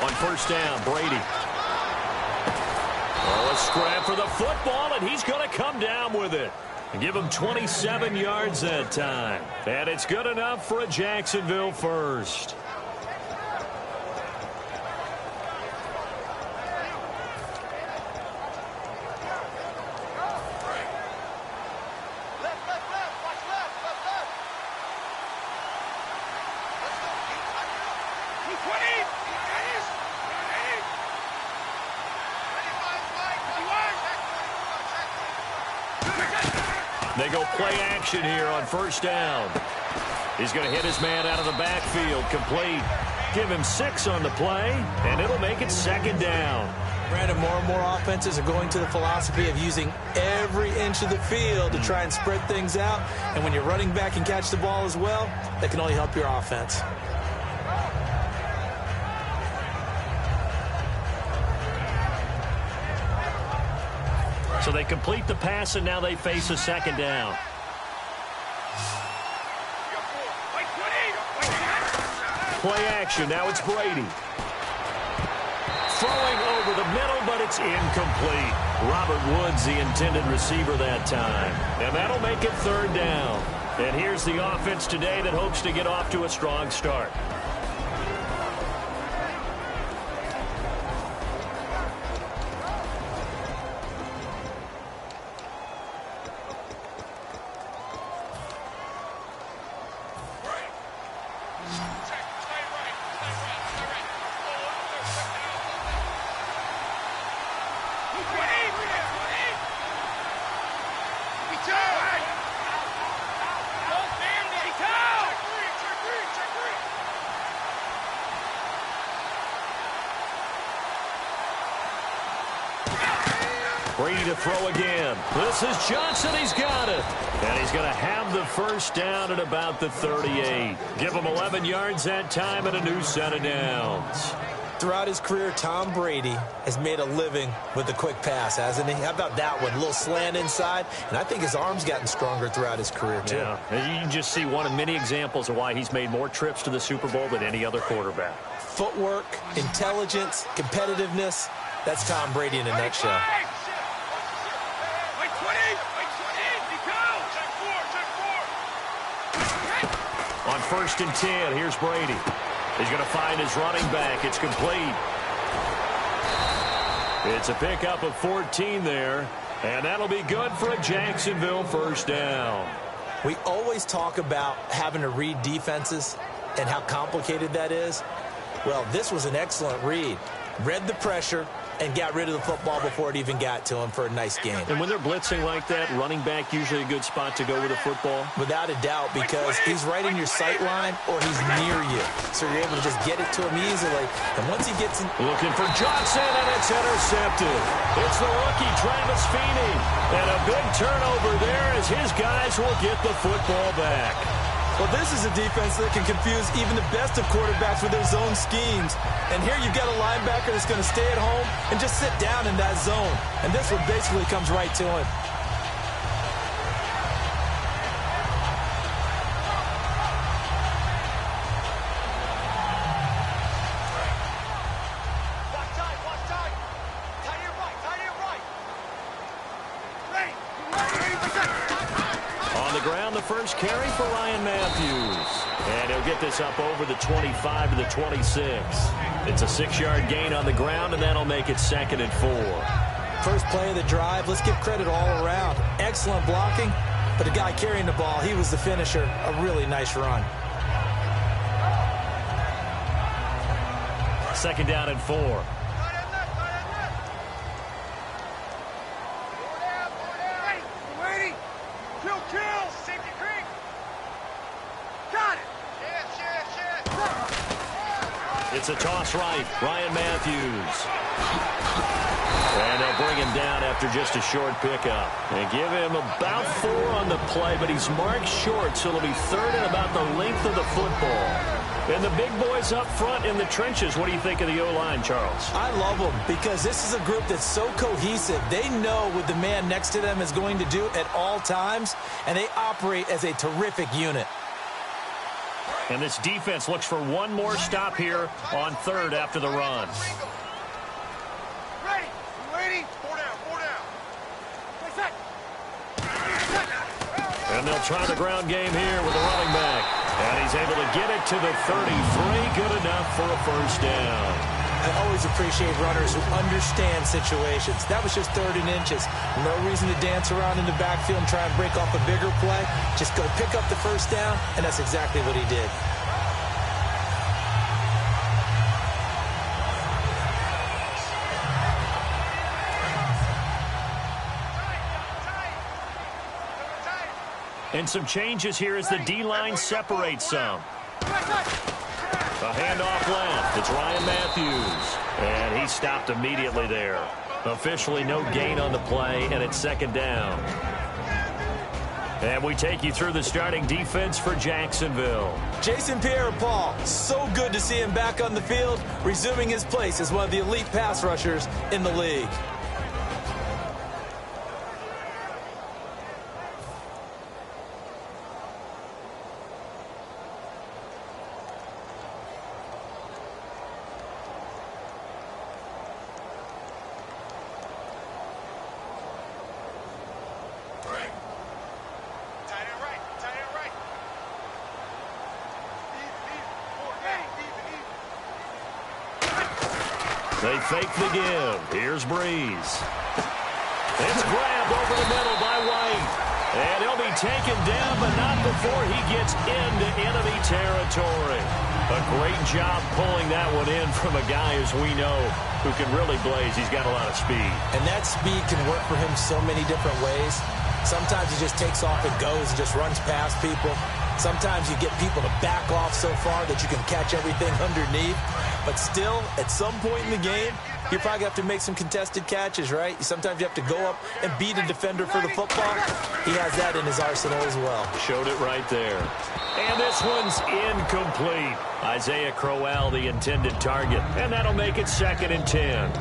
On first down, Brady. Oh, a scrap for the football, and he's going to come down with it. Give him 27 yards that time. And it's good enough for a Jacksonville first. They go play action here on first down. He's going to hit his man out of the backfield, complete. Give him 6 on the play, and it'll make it second down. Brandon, more and more offenses are going to the philosophy of using every inch of the field to try and spread things out. And when you're running back and catch the ball as well, that can only help your offense. So they complete the pass, and now they face a second down. Play action. Now it's Brady. Throwing over the middle, but it's incomplete. Robert Woods, the intended receiver that time. And that'll make it third down. And here's the offense today that hopes to get off to a strong start. Brady to throw again. This is Johnson. He's got it. And he's going to have the first down at about the 38. Give him 11 yards that time and a new set of downs. Throughout his career, Tom Brady has made a living with the quick pass, hasn't he? How about that one? A little slant inside. And I think his arm's gotten stronger throughout his career, too. Yeah, you can just see one of many examples of why he's made more trips to the Super Bowl than any other quarterback. Footwork, intelligence, competitiveness. That's Tom Brady in a nutshell. On first and 10, here's Brady. He's going to find his running back. It's complete. It's a pickup of 14 there, and that'll be good for a Jacksonville first down. We always talk about having to read defenses and how complicated that is. Well, this was an excellent read. Read the pressure and got rid of the football before it even got to him for a nice game. And when they're blitzing like that, running back usually a good spot to go with the football? Without a doubt, because he's right in your sight line or he's near you. So you're able to just get it to him easily. And once he gets in... Looking for Johnson, and it's intercepted. It's the rookie, Travis Feeney. And a big turnover there as his guys will get the football back. Well, this is a defense that can confuse even the best of quarterbacks with their zone schemes. And here you've got a linebacker that's going to stay at home and just sit down in that zone. And this one basically comes right to him. First carry for Ryan Matthews. And he'll get this up over the 25 to the 26. It's a 6-yard gain on the ground, and that'll make it 2nd and 4. First play of the drive, let's give credit all around. Excellent blocking, but the guy carrying the ball, he was the finisher. A really nice run. 2nd down and 4. It's a toss right. Ryan Matthews. And they'll bring him down after just a short pickup. And give him about 4 on the play, but he's marked short, so it'll be 3rd and about the length of the football. And the big boys up front in the trenches, what do you think of the O-line, Charles? I love them because this is a group that's so cohesive. They know what the man next to them is going to do at all times, and they operate as a terrific unit. And this defense looks for one more stop here on third after the run. Ready? Ready? Four down. And they'll try the ground game here with the running back. And he's able to get it to the 33. Good enough for a first down. I always appreciate runners who understand situations. That was just 3rd and inches. No reason to dance around in the backfield and try and break off a bigger play. Just go pick up the first down, and that's exactly what he did. And some changes here as the D-line separates some. A handoff left. It's Ryan Matthews. And he stopped immediately there. Officially no gain on the play, and it's 2nd down. And we take you through the starting defense for Jacksonville. Jason Pierre-Paul, so good to see him back on the field, resuming his place as one of the elite pass rushers in the league. They fake the give. Here's Breeze. It's grabbed over the middle by White. And he'll be taken down, but not before he gets into enemy territory. A great job pulling that one in from a guy, as we know, who can really blaze. He's got a lot of speed. And that speed can work for him so many different ways. Sometimes he just takes off and goes and just runs past people. Sometimes you get people to back off so far that you can catch everything underneath. But still, at some point in the game, you probably have to make some contested catches, right? Sometimes you have to go up and beat a defender for the football. He has that in his arsenal as well. Showed it right there. And this one's incomplete. Isaiah Crowell, the intended target. And that'll make it 2nd and 10.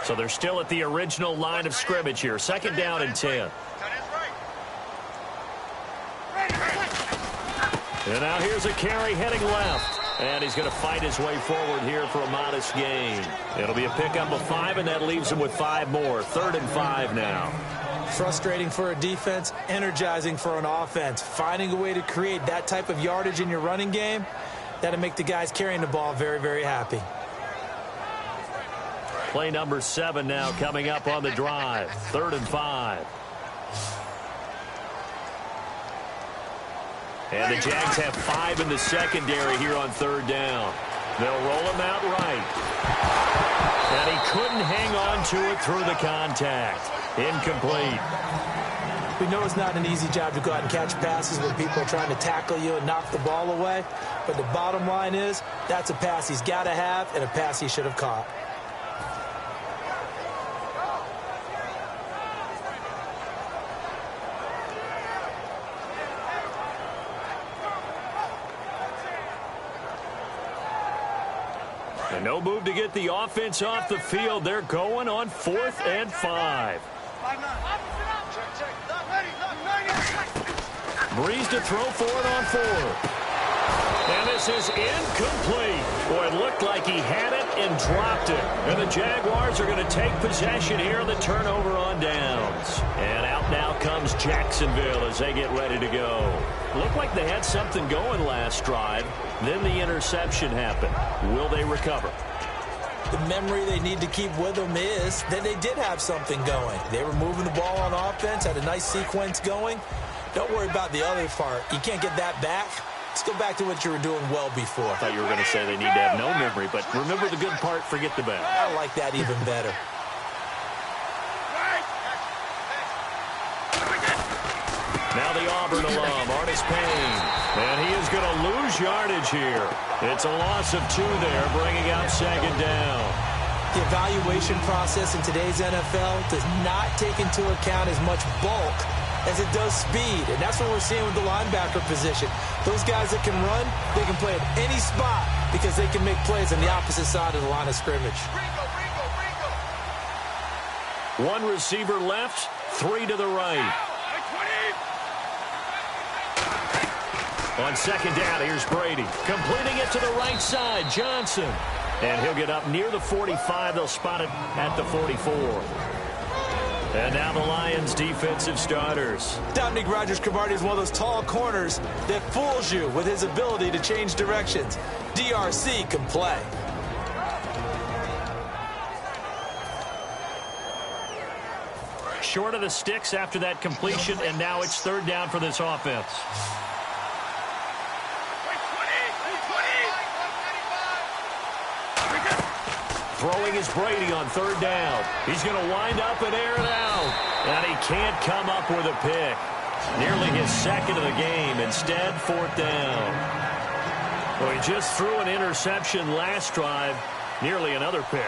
So they're still at the original line of scrimmage here. 2nd down and 10. And now here's a carry heading left. And he's going to fight his way forward here for a modest gain. It'll be a pickup of 5, and that leaves him with 5 more. 3rd and 5 now. Frustrating for a defense, energizing for an offense. Finding a way to create that type of yardage in your running game, that'll make the guys carrying the ball very, very happy. Play number 7 now coming up on the drive. 3rd and 5. And the Jags have 5 in the secondary here on 3rd down. They'll roll him out right. And he couldn't hang on to it through the contact. Incomplete. We know it's not an easy job to go out and catch passes when people are trying to tackle you and knock the ball away. But the bottom line is, that's a pass he's got to have and a pass he should have caught. And no move to get the offense off the field. They're going on 4th and 5. Breeze to throw for it on 4th. And this is incomplete. Boy, it looked like he had it and dropped it. And the Jaguars are going to take possession here, the turnover on downs. And out now comes Jacksonville as they get ready to go. Looked like they had something going last drive. Then the interception happened. Will they recover? The memory they need to keep with them is that they did have something going. They were moving the ball on offense, had a nice sequence going. Don't worry about the other part. You can't get that back. Let's go back to what you were doing well before. I thought you were going to say they need to have no memory, but remember the good part, forget the bad. I like that even better. Now the Auburn alum, Artis Payne. And he is going to lose yardage here. It's a loss of 2 there, bringing out 2nd down. The evaluation process in today's NFL does not take into account as much bulk as it does speed, and that's what we're seeing with the linebacker position. Those guys that can run, they can play at any spot because they can make plays on the opposite side of the line of scrimmage. One receiver left, 3 to the right. On second down, here's Brady. Completing it to the right side, Johnson. And he'll get up near the 45. They'll spot it at the 44. And now the Lions' defensive starters. Dominique Rodgers-Cromartie is one of those tall corners that fools you with his ability to change directions. DRC can play. Short of the sticks after that completion, and now it's third down for this offense. Throwing is Brady on third down. He's going to wind up and air it out. And he can't come up with a pick. Nearly his second of the game. Instead, fourth down. Well, he just threw an interception last drive. Nearly another pick.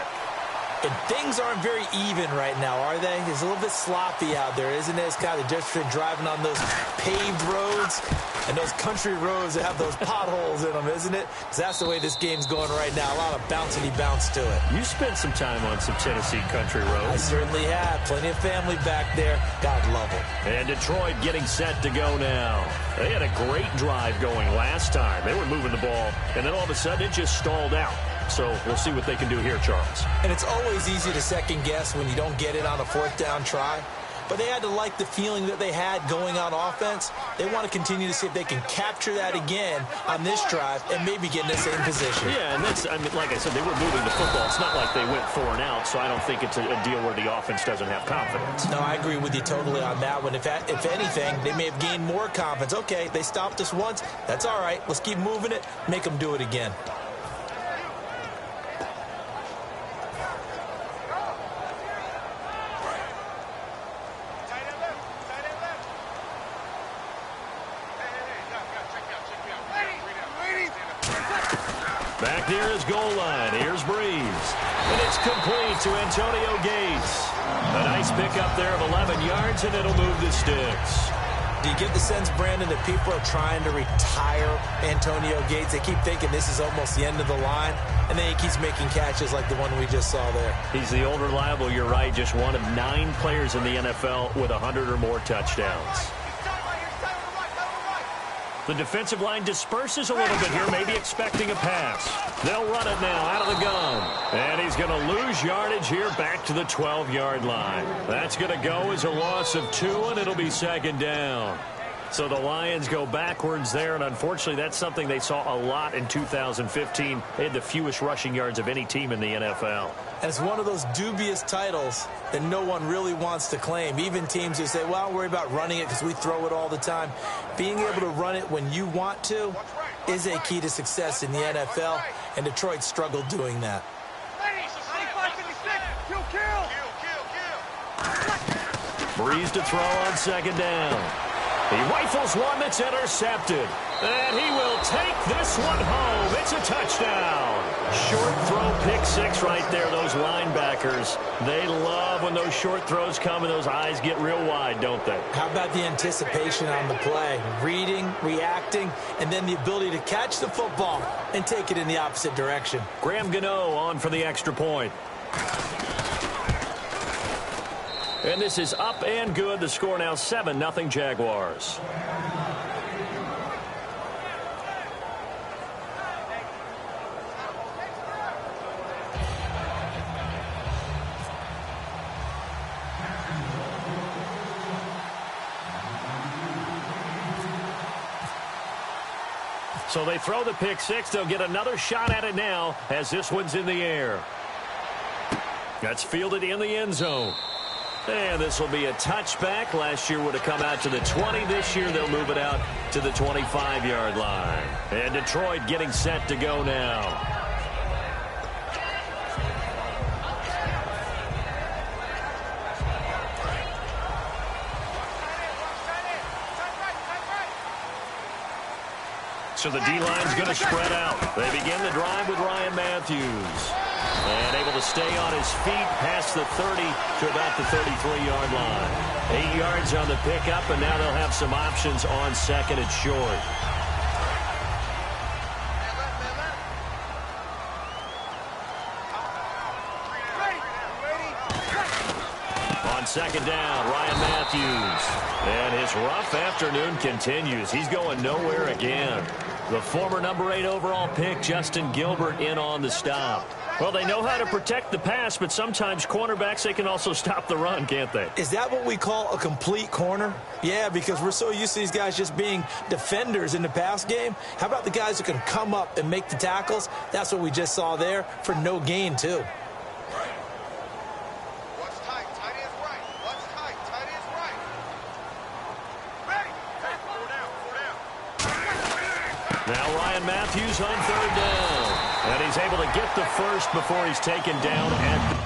And things aren't very even right now, are they? It's a little bit sloppy out there, isn't it? It's kind of just been driving on those paved roads and those country roads that have those potholes in them, isn't it? Because that's the way this game's going right now. A lot of bouncy bounce to it. You spent some time on some Tennessee country roads. I certainly have. Plenty of family back there. God love them. And Detroit getting set to go now. They had a great drive going last time. They were moving the ball, and then all of a sudden it just stalled out. So we'll see what they can do here, Charles. And it's always easy to second guess when you don't get it on a fourth down try. But they had to like the feeling that they had going on offense. They want to continue to see if they can capture that again on this drive and maybe get in the same position. Yeah, and that's, I mean, like I said, they were moving the football. It's not like they went 4 and out, so I don't think it's a deal where the offense doesn't have confidence. No, I agree with you totally on that one. If anything, they may have gained more confidence. Okay, they stopped us once. That's all right. Let's keep moving it. Make them do it again. Back near his goal line. Here's Breeze. And it's complete to Antonio Gates. A nice pickup there of 11 yards, and it'll move the sticks. Do you get the sense, Brandon, that people are trying to retire Antonio Gates? They keep thinking this is almost the end of the line, and then he keeps making catches like the one we just saw there. He's the old reliable, you're right, just one of 9 players in the NFL with 100 or more touchdowns. The defensive line disperses a little bit here, maybe expecting a pass. They'll run it now out of the gun. And he's going to lose yardage here back to the 12-yard line. That's going to go as a loss of 2, and it'll be second down. So the Lions go backwards there, and unfortunately that's something they saw a lot in 2015. They had the fewest rushing yards of any team in the NFL. And it's one of those dubious titles that no one really wants to claim. Even teams who say, well, I'll worry about running it because we throw it all the time. Being able to run it when you want to is a key to success in the NFL, and Detroit struggled doing that. Breeze to throw on second down. He rifles one that's intercepted. And he will take this one home. It's a touchdown. Short throw, pick 6 right there. Those linebackers, they love when those short throws come and those eyes get real wide, don't they? How about the anticipation on the play? Reading, reacting, and then the ability to catch the football and take it in the opposite direction. Graham Gano on for the extra point. And this is up and good. The score now 7-0 Jaguars. So they throw the pick 6. They'll get another shot at it now as this one's in the air. That's fielded in the end zone. And this will be a touchback. Last year would have come out to the 20. This year they'll move it out to the 25-yard line. And Detroit getting set to go now. So the D-line's going to spread out. They begin the drive with Ryan Matthews. And able to stay on his feet past the 30 to about the 33-yard line. 8 yards on the pickup, and now they'll have some options on second and short. On second down, Ryan Matthews. And his rough afternoon continues. He's going nowhere again. The former number 8 overall pick, Justin Gilbert, in on the stop. Well, they know how to protect the pass, but sometimes cornerbacks, they can also stop the run, can't they? Is that what we call a complete corner? Yeah, because we're so used to these guys just being defenders in the pass game. How about the guys who can come up and make the tackles? That's what we just saw there for no gain, too. What's tight? Tight is right. What's tight? Tight is right. Ready. Hey, 4 down. 4 down. Now Ryan Matthews on third down. And he's able to get the first before he's taken down at the...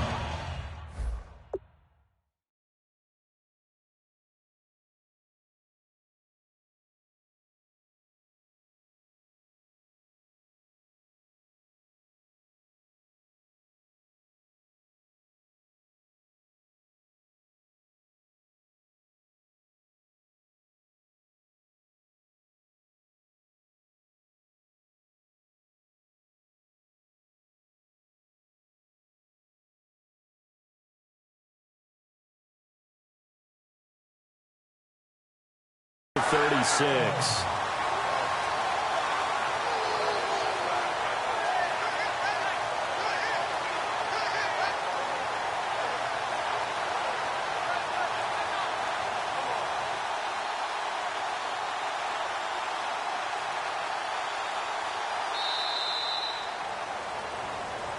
.36.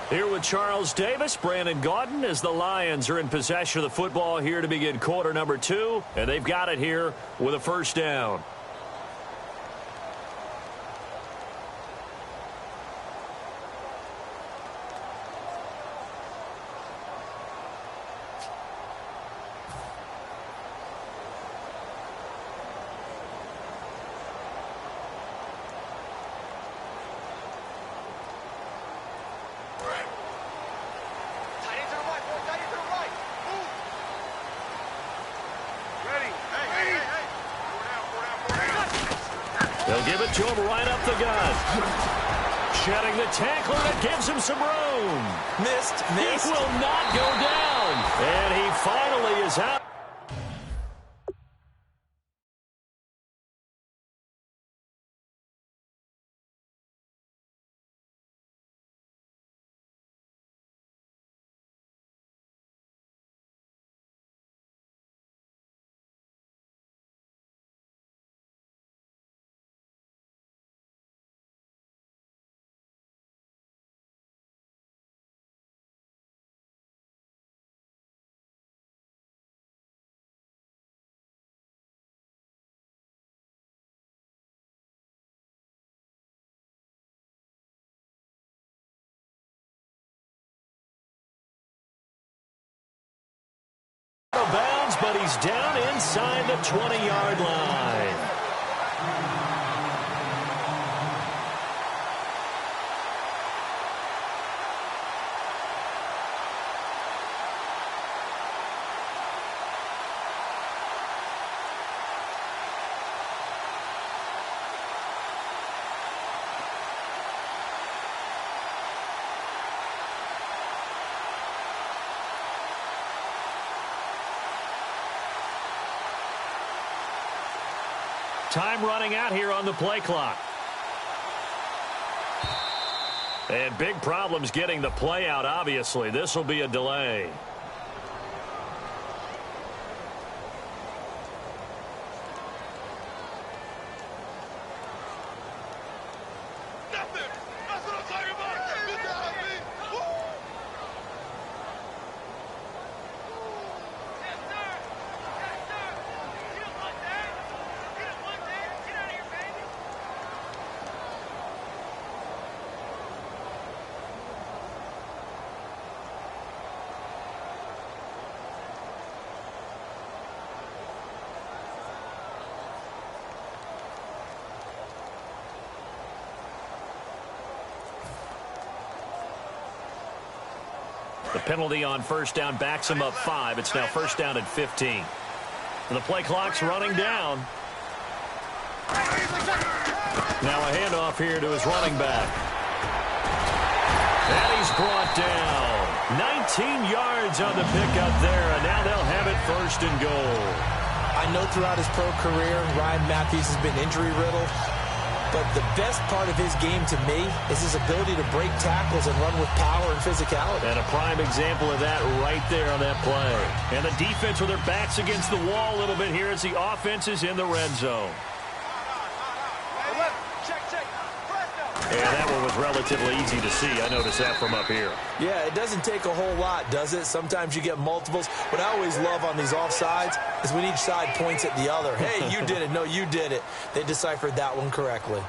Here with Charles Davis, Brandon Gaudin, as the Lions are in possession of the football here to begin quarter number 2, and they've got it here with a first down. They'll give it to him right up the gut. Shedding the tackler that gives him some room. Missed. He will not go down. And he finally is out. Out of bounds, but he's down inside the 20-yard line. Time running out here on the play clock. And big problems getting the play out, obviously. This will be a delay. The penalty on first down backs him up 5. It's now first down at 15. And the play clock's running down. Now a handoff here to his running back. And he's brought down. 19 yards on the pickup there, and now they'll have it first and goal. I know throughout his pro career, Ryan Matthews has been injury-riddled, but the best part of his game to me is his ability to break tackles and run with power and physicality. And a prime example of that right there on that play. And the defense with their backs against the wall a little bit here as the offense is in the red zone. And that one was relatively easy to see. I noticed that from up here. Yeah, it doesn't take a whole lot, does it? Sometimes you get multiples. What I always love on these offsides is when each side points at the other. Hey, you did it. No, you did it. They deciphered that one correctly.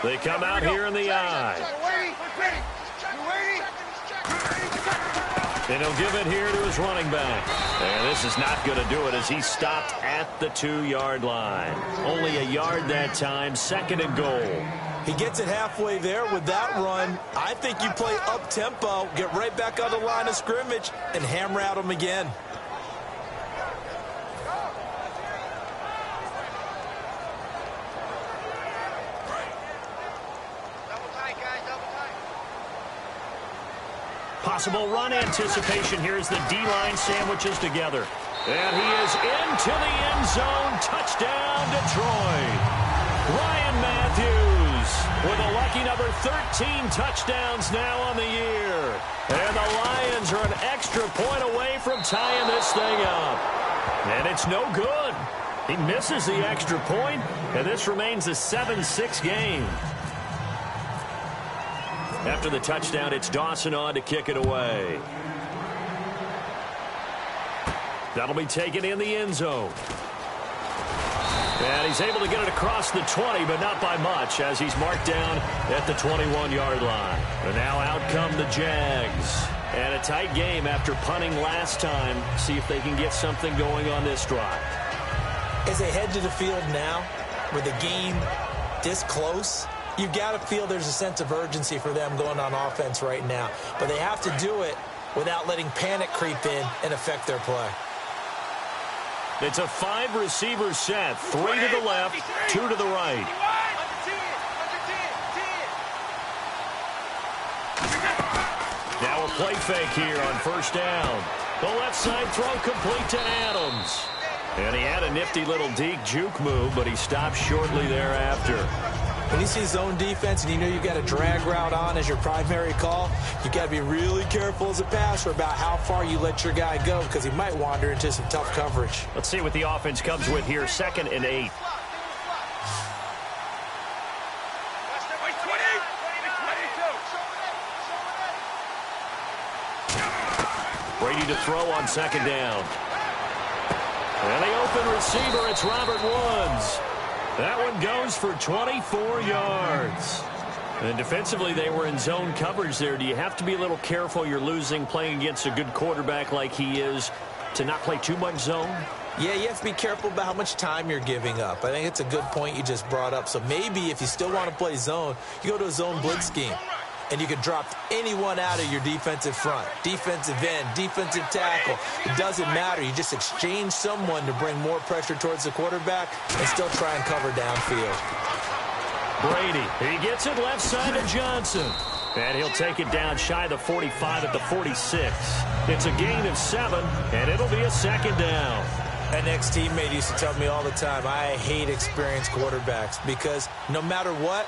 They come out here in the eye. And he'll give it here to his running back. And this is not going to do it as he stopped at the 2-yard line. Only a yard that time, second and goal. He gets it halfway there with that run. I think you play up-tempo, get right back on the line of scrimmage, and hammer at him again. Possible run anticipation. Here's the D-line sandwiches together. And he is into the end zone. Touchdown, Detroit. Ryan Matthews with a lucky number 13 touchdowns now on the year. And the Lions are an extra point away from tying this thing up. And it's no good. He misses the extra point, and this remains a 7-6 game. After the touchdown, it's Dawson on to kick it away. That'll be taken in the end zone. And he's able to get it across the 20, but not by much, as he's marked down at the 21-yard line. And now out come the Jags. And a tight game after punting last time. See if they can get something going on this drive. As they head to the field now, with the game this close, you've got to feel there's a sense of urgency for them going on offense right now. But they have to do it without letting panic creep in and affect their play. It's a 5-receiver set. 3 to the left, 2 to the right. Now a play fake here on first down. The left side throw complete to Adams. And he had a nifty little deke juke move, but he stopped shortly thereafter. When you see zone defense and you know you've got a drag route on as your primary call, you've got to be really careful as a passer about how far you let your guy go because he might wander into some tough coverage. Let's see what the offense comes with here. 2nd and 8. Brady to throw on 2nd down. And the open receiver, it's Robert Woods. That one goes for 24 yards. And defensively, they were in zone coverage there. Do you have to be a little careful? You're losing playing against a good quarterback like he is to not play too much zone? Yeah, you have to be careful about how much time you're giving up. I think it's a good point you just brought up. So maybe if you still want to play zone, you go to a zone blitz scheme. And you can drop anyone out of your defensive front, defensive end, defensive tackle. It doesn't matter. You just exchange someone to bring more pressure towards the quarterback and still try and cover downfield. Brady, he gets it left side to Johnson. And he'll take it down shy of the 45 at the 46. It's a gain of 7, and it'll be a 2nd down. An ex-teammate used to tell me all the time, I hate experienced quarterbacks because no matter what,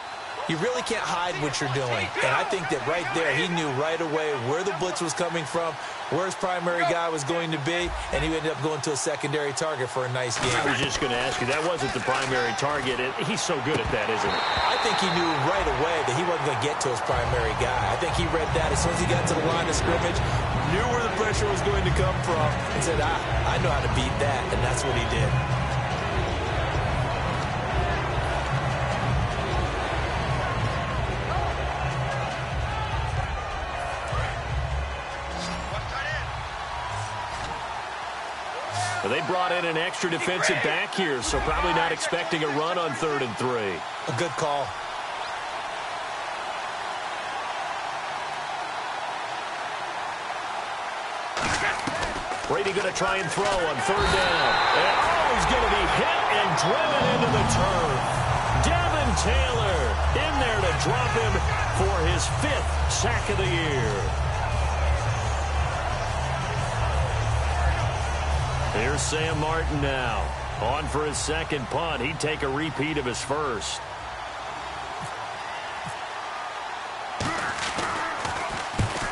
you really can't hide what you're doing. And I think that right there, he knew right away where the blitz was coming from, where his primary guy was going to be, and he ended up going to a secondary target for a nice game. I was just going to ask you, that wasn't the primary target. He's so good at that, isn't he? I think he knew right away that he wasn't going to get to his primary guy. I think he read that as soon as he got to the line of scrimmage, knew where the pressure was going to come from, and said, I know how to beat that, and that's what he did. They brought in an extra defensive back here, so probably not expecting a run on 3rd and 3. A good call. Brady going to try and throw on 3rd down. And he's going to be hit and driven into the turf. Devin Taylor in there to drop him for his 5th sack of the year. Here's Sam Martin now. On for his 2nd punt. He'd take a repeat of his 1st.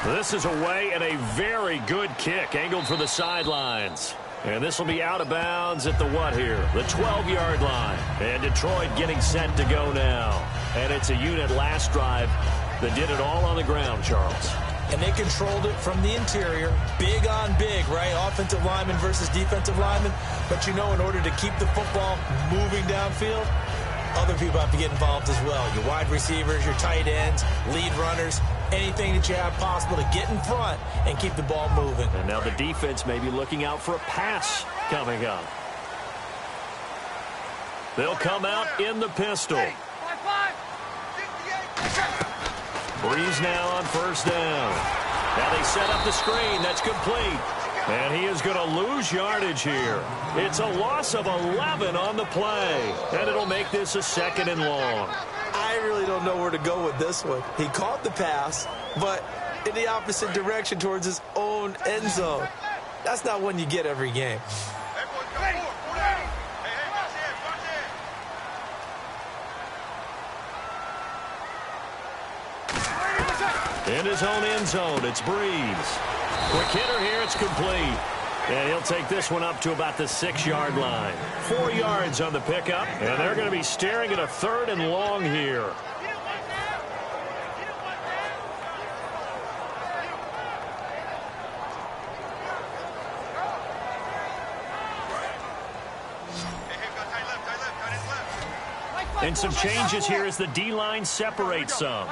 This is away and a very good kick angled for the sidelines. And this will be out of bounds at the what here? The 12-yard line. And Detroit getting set to go now. And it's a unit last drive that did it all on the ground, Charles. And they controlled it from the interior. Big on big, right? Offensive lineman versus defensive lineman. But you know, in order to keep the football moving downfield, other people have to get involved as well. Your wide receivers, your tight ends, lead runners, anything that you have possible to get in front and keep the ball moving. And now the defense may be looking out for a pass coming up. They'll come out in the pistol. Breeze now on 1st down. Now they set up the screen. That's complete. And he is going to lose yardage here. It's a loss of 11 on the play. And it'll make this a 2nd and long. I really don't know where to go with this one. He caught the pass, but in the opposite direction towards his own end zone. That's not one you get every game. In his own end zone, it's Breeze. Quick hitter here, it's complete. And he'll take this one up to about the 6-yard line. 4 yards on the pickup, and they're going to be staring at a 3rd and long here. And some changes here as the D-line separates some.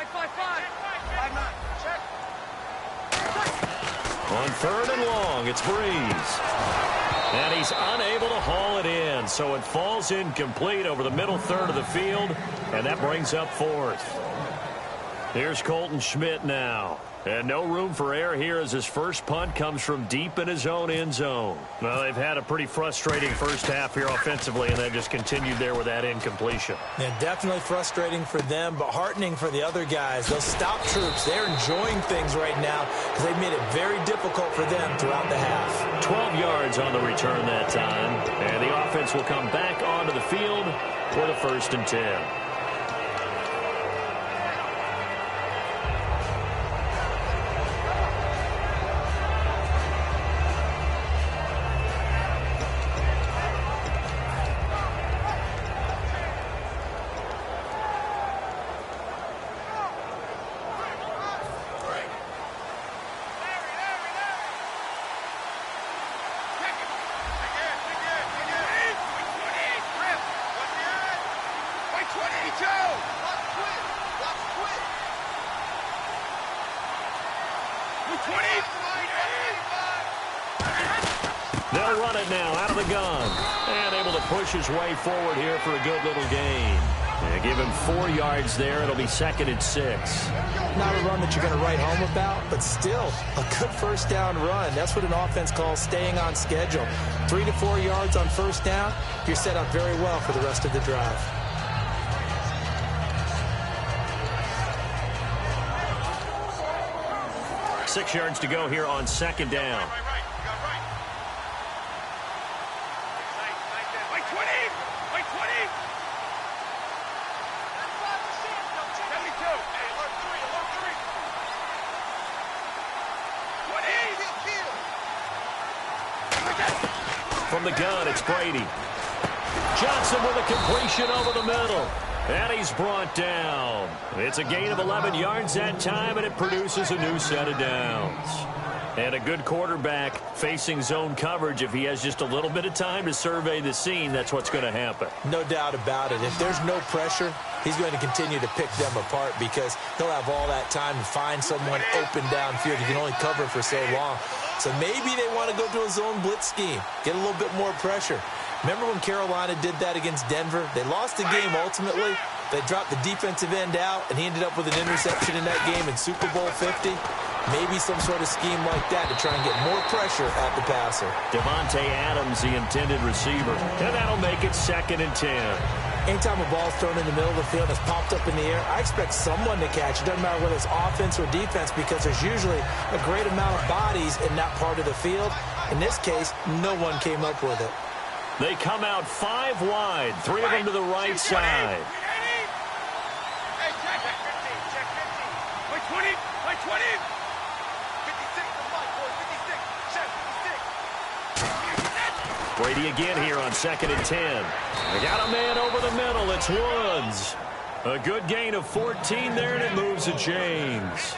On 3rd and long, it's Breeze. And he's unable to haul it in, so it falls incomplete over the middle 3rd of the field, and that brings up 4th. Here's Colton Schmidt now. And no room for error here as his first punt comes from deep in his own end zone. Well, they've had a pretty frustrating first half here offensively, and they've just continued there with that incompletion. Yeah, definitely frustrating for them, but heartening for the other guys. Those stop troops, they're enjoying things right now because they've made it very difficult for them throughout the half. 12 yards on the return that time, and the offense will come back onto the field for the 1st and 10. They'll run it now out of the gun. And able to push his way forward here for a good little gain. And give him 4 yards there. It'll be 2nd and 6. Not a run that you're going to write home about, but still a good 1st down run. That's what an offense calls staying on schedule. 3 to 4 yards on 1st down. You're set up very well for the rest of the drive. Six yards to go here on 2nd down. From the gun, it's Brady. Johnson with a completion over the middle. And he's brought down. It's a gain of 11 yards that time, and it produces a new set of downs. And a good quarterback facing zone coverage. If he has just a little bit of time to survey the scene, that's what's going to happen. No doubt about it. If there's no pressure, he's going to continue to pick them apart because he'll have all that time to find someone open downfield. You can only cover for so long. So maybe they want to go to a zone blitz scheme, get a little bit more pressure. Remember when Carolina did that against Denver? They lost the game ultimately. They dropped the defensive end out, and he ended up with an interception in that game in Super Bowl 50. Maybe some sort of scheme like that to try and get more pressure at the passer. Devontae Adams, the intended receiver, and that'll make it 2nd and 10. Anytime a ball's thrown in the middle of the field that's popped up in the air, I expect someone to catch. It doesn't matter whether it's offense or defense because there's usually a great amount of bodies in that part of the field. In this case, no one came up with it. They come out 5 wide, 3 of them to the right side. Hey, check 15, check 15. Play 20, play 20. 56, the mic, boys, 56. Check 56. Brady again here on 2nd and 10. They got a man over the middle. It's Woods. A good gain of 14 there, and it moves the chains.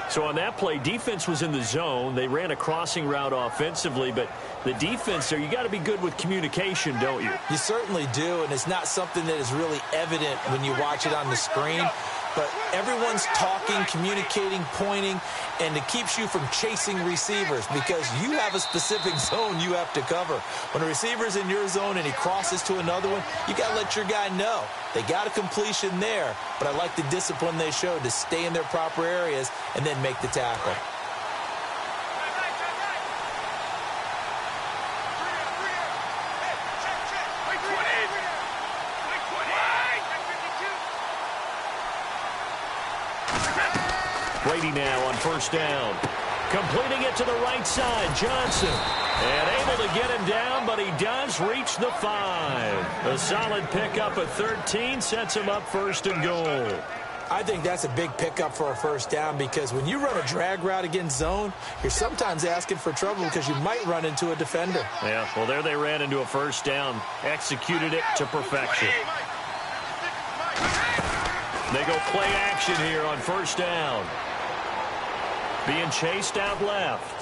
So on that play, defense was in the zone. They ran a crossing route offensively, but the defense there, you got to be good with communication, don't you? You certainly do, and it's not something that is really evident when you watch it on the screen. But everyone's talking, communicating, pointing, and it keeps you from chasing receivers because you have a specific zone you have to cover. When a receiver's in your zone and he crosses to another one, you got to let your guy know. They got a completion there, but I like the discipline they showed to stay in their proper areas and then make the tackle. Brady now on 1st down. Completing it to the right side, Johnson. And able to get him down, but he does reach the 5. A solid pickup at 13 sets him up 1st and goal. I think that's a big pickup for a 1st down because when you run a drag route against zone, you're sometimes asking for trouble because you might run into a defender. Yeah, well, there they ran into a 1st down. Executed it to perfection. They go play action here on 1st down. Being chased out left.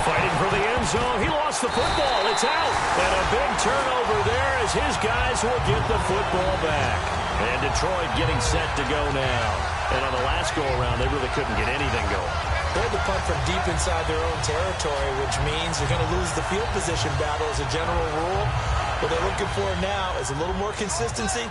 Fighting for the end zone. He lost the football. It's out. And a big turnover there as his guys will get the football back. And Detroit getting set to go now. And on the last go-around, they really couldn't get anything going. They had to punt from deep inside their own territory, which means you're going to lose the field position battle as a general rule. What they're looking for now is a little more consistency,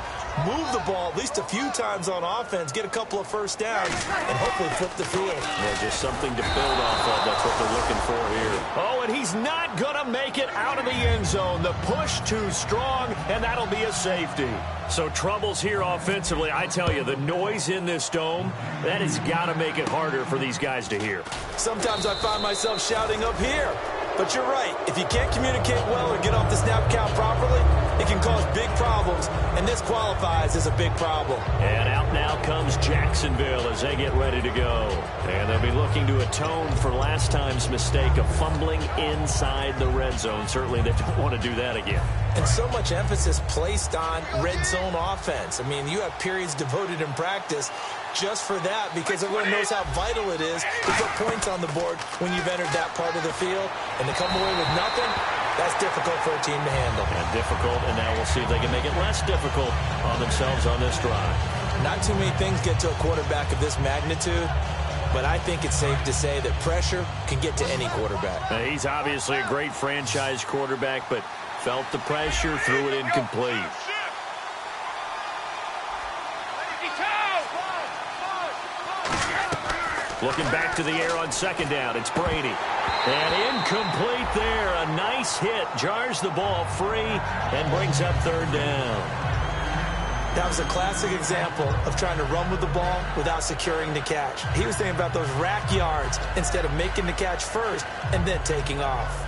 move the ball at least a few times on offense, get a couple of 1st downs, and hopefully flip the field. Yeah, just something to build off of. That's what they're looking for here. Oh, and he's not going to make it out of the end zone. The push too strong, and that'll be a safety. So troubles here offensively. I tell you, the noise in this dome, that has got to make it harder for these guys to hear. Sometimes I find myself shouting up here. But you're right. If you can't communicate well or get off the snap count properly, it can cause big problems, and this qualifies as a big problem. And out now comes Jacksonville as they get ready to go. And they'll be looking to atone for last time's mistake of fumbling inside the red zone. Certainly they don't want to do that again. And so much emphasis placed on red zone offense. I mean, you have periods devoted in practice just for that because everyone knows how vital it is to put points on the board when you've entered that part of the field. And to come away with nothing, that's difficult for a team to handle. And difficult, and now we'll see if they can make it less difficult on themselves on this drive. Not too many things get to a quarterback of this magnitude, but I think it's safe to say that pressure can get to any quarterback. He's obviously a great franchise quarterback, but felt the pressure, threw it incomplete. Looking back to the air on 2nd down. It's Brady. And incomplete there. A nice hit. Jars the ball free and brings up 3rd down. That was a classic example of trying to run with the ball without securing the catch. He was thinking about those rack yards instead of making the catch first and then taking off.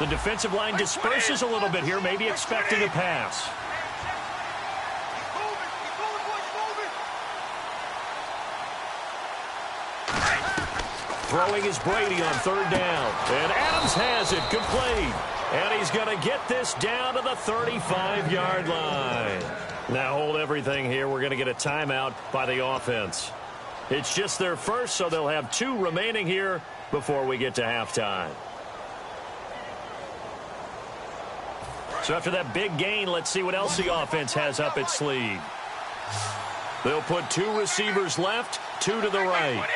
The defensive line disperses a little bit here, maybe expecting a pass. Throwing is Brady on 3rd down. And Adams has it complete. And he's going to get this down to the 35-yard line. Now hold everything here. We're going to get a timeout by the offense. It's just their first, so they'll have 2 remaining here before we get to halftime. So after that big gain, let's see what else the offense has up its sleeve. They'll put 2 receivers left, 2 to the right.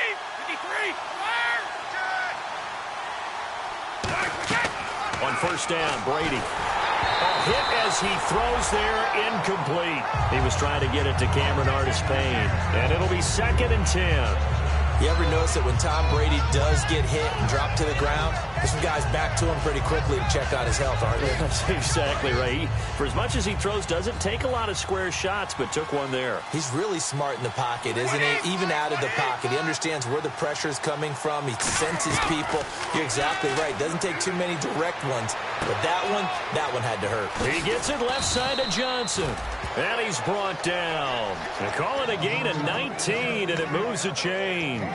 On first down, Brady. A hit as he throws there, incomplete. He was trying to get it to Cameron Artis-Payne. And it'll be 2nd and 10. You ever notice that when Tom Brady does get hit and drop to the ground, there's some guys back to him pretty quickly to check on his health, aren't they? That's exactly right. For as much as he throws, doesn't take a lot of square shots, but took one there. He's really smart in the pocket, isn't he? Even out of the pocket. He understands where the pressure is coming from. He senses people. You're exactly right. Doesn't take too many direct ones. But that one had to hurt. He gets it left side to Johnson. And he's brought down. They call it a gain of 19, and it moves the chains.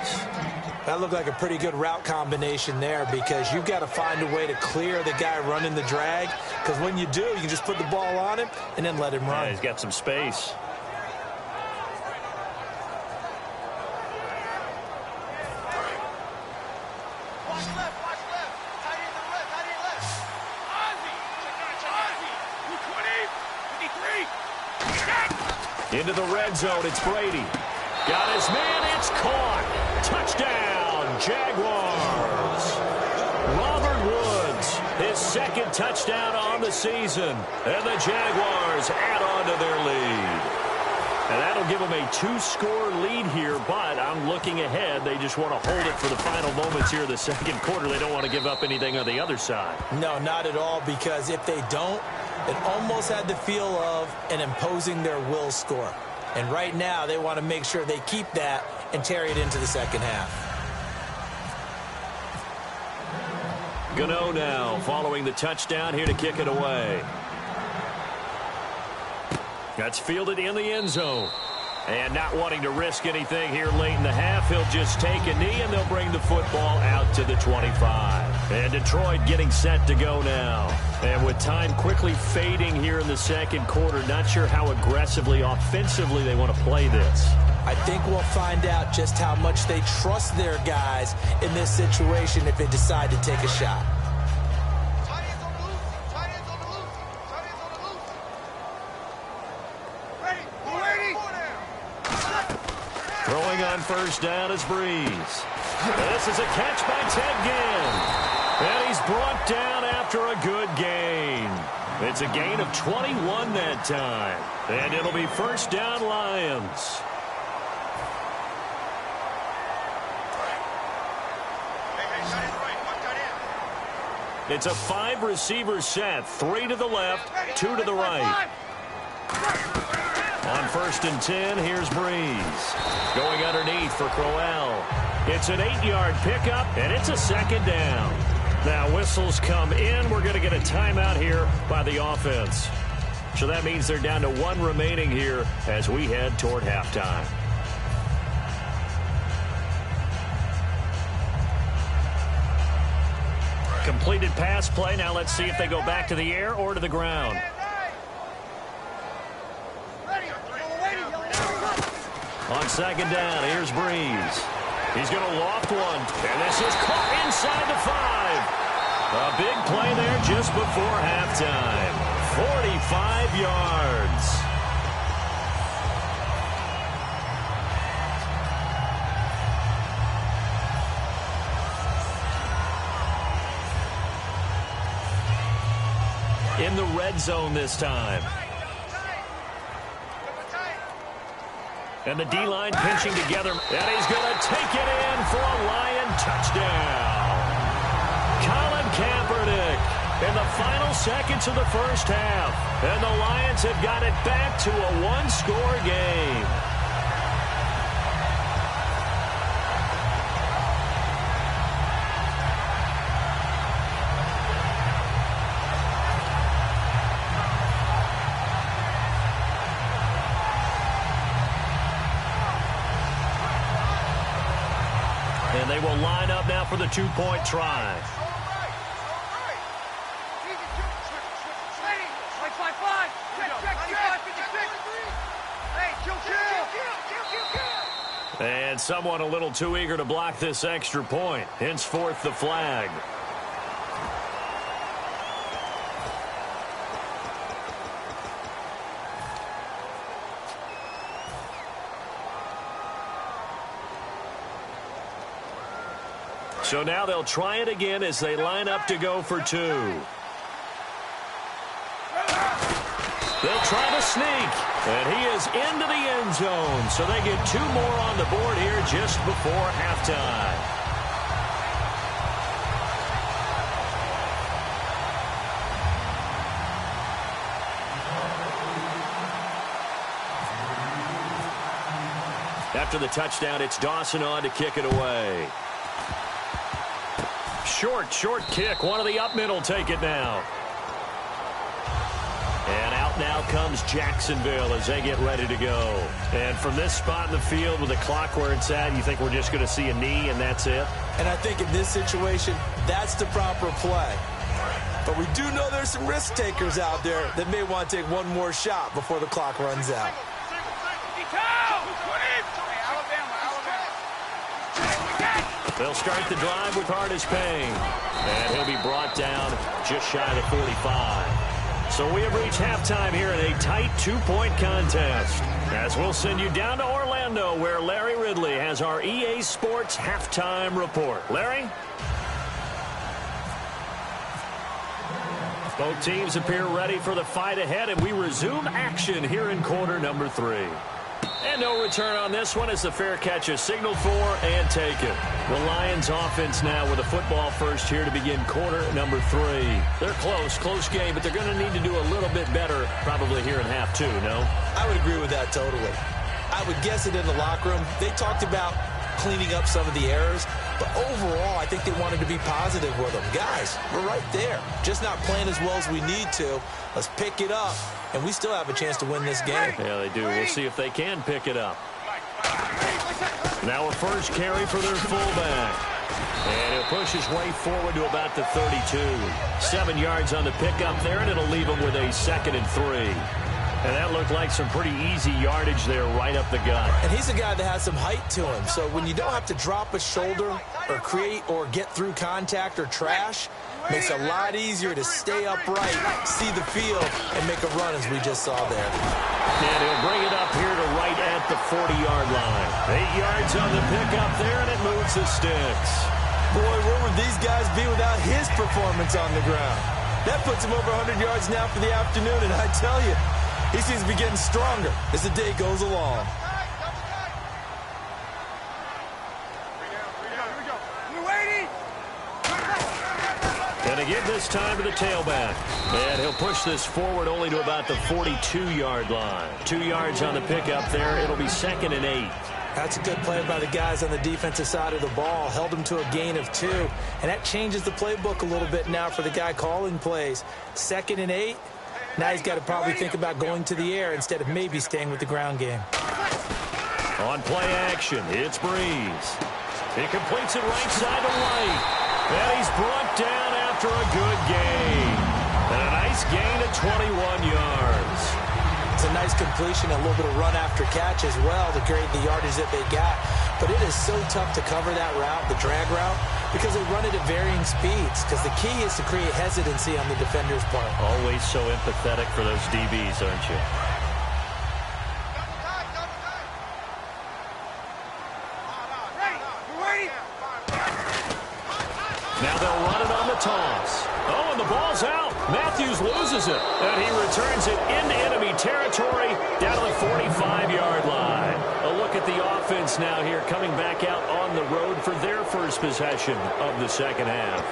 That looked like a pretty good route combination there because you've got to find a way to clear the guy running the drag. Because when you do, you can just put the ball on him and then let him run. Yeah, he's got some space. Watch left. Tight end left. Ozzy. 220, 53. Into the red zone, it's Brady. Got his man, it's caught. Touchdown, Jaguars. Robert Woods, his 2nd touchdown on the season. And the Jaguars add on to their lead. And that'll give them a 2-score lead here, but I'm looking ahead. They just want to hold it for the final moments here of the 2nd quarter. They don't want to give up anything on the other side. No, not at all, because if they don't, it almost had the feel of an imposing their will score. And right now, they want to make sure they keep that and carry it into the 2nd half. Gano now following the touchdown here to kick it away. That's fielded in the end zone. And not wanting to risk anything here late in the half, he'll just take a knee and they'll bring the football out to the 25. And Detroit getting set to go now. And with time quickly fading here in the 2nd quarter, not sure how aggressively, offensively they want to play this. I think we'll find out just how much they trust their guys in this situation if they decide to take a shot. Throwing on first down is Breeze. This is a catch by Ted Ginn. And he's brought down after a good gain. It's a gain of 21 that time. And it'll be first down Lions. It's a 5-receiver set. 3 to the left, 2 to the right. On first and 10, here's Breeze. Going underneath for Crowell. It's an 8-yard pickup, and it's a 2nd down. Now whistles come in. We're going to get a timeout here by the offense. So that means they're down to 1 remaining here as we head toward halftime. Completed pass play. Now let's see if they go back to the air or to the ground. On 2nd down, here's Breeze. He's going to loft one, and this is caught inside the 5. A big play there just before halftime. 45 yards. In the red zone this time. And the D-line pinching together. And he's going to take it in for a Lion touchdown. Colin Kaepernick in the final seconds of the first half. And the Lions have got it back to a 1-score game. And they will line up now for the 2-point try. And someone a little too eager to block this extra point. Henceforth, the flag. So now they'll try it again as they line up to go for two. They'll try to sneak, and he is into the end zone. So they get two more on the board here just before halftime. After the touchdown, it's Dawson on to kick it away. Short kick. One of the up middle take it now. And out now comes Jacksonville as they get ready to go. And from this spot in the field with the clock where it's at, you think we're just going to see a knee and that's it? And I think in this situation, that's the proper play. But we do know there's some risk takers out there that may want to take one more shot before the clock runs out. They'll start the drive with Hardest Payne. And he'll be brought down just shy of the 45. So we have reached halftime here in a tight two-point contest. As we'll send you down to Orlando, where Larry Ridley has our EA Sports halftime report. Larry? Both teams appear ready for the fight ahead, and we resume action here in quarter number 3. And no return on this one as the fair catch is signaled for and taken. The Lions offense now with a football first here to begin quarter number 3. They're close game, but they're going to need to do a little bit better probably here in half 2, no? I would agree with that totally. I would guess it in the locker room. They talked about cleaning up some of the errors, but overall I think they wanted to be positive with them. Guys, we're right there. Just not playing as well as we need to. Let's pick it up, and we still have a chance to win this game. Yeah, they do. We'll see if they can pick it up. Now a first carry for their fullback. And he'll push his way forward to about the 32. 7 yards on the pickup there, and it'll leave him with a 2nd and 3. And that looked like some pretty easy yardage there right up the gut. And he's a guy that has some height to him. So when you don't have to drop a shoulder or create or get through contact or trash, makes it a lot easier to stay upright, see the field, and make a run as we just saw there. And he'll bring it up here to right at the 40-yard line. 8 yards on the pickup there, and it moves the sticks. Boy, where would these guys be without his performance on the ground? That puts him over 100 yards now for the afternoon, and I tell you, he seems to be getting stronger as the day goes along. And again this time to the tailback. And he'll push this forward only to about the 42-yard line. 2 yards on the pickup there. It'll be 2nd and 8. That's a good play by the guys on the defensive side of the ball. Held him to a gain of 2. And that changes the playbook a little bit now for the guy calling plays. 2nd and 8. Now he's got to probably think about going to the air instead of maybe staying with the ground game. On play action, it's Breeze. He completes it right side to right. And he's brought down after a good gain. And a nice gain of 21 yards. It's a nice completion, a little bit of run after catch as well to create the yardage that they got. But it is so tough to cover that route, the drag route, because they run it at varying speeds. Because the key is to create hesitancy on the defender's part. Always so empathetic for those DBs, aren't you? Now they'll run it on the toss. Oh, and the ball's out. Matthews loses it. And he returns it into enemy territory down to the 45-yard line. A look at the offense now here coming back out on the road for their first possession of the second half.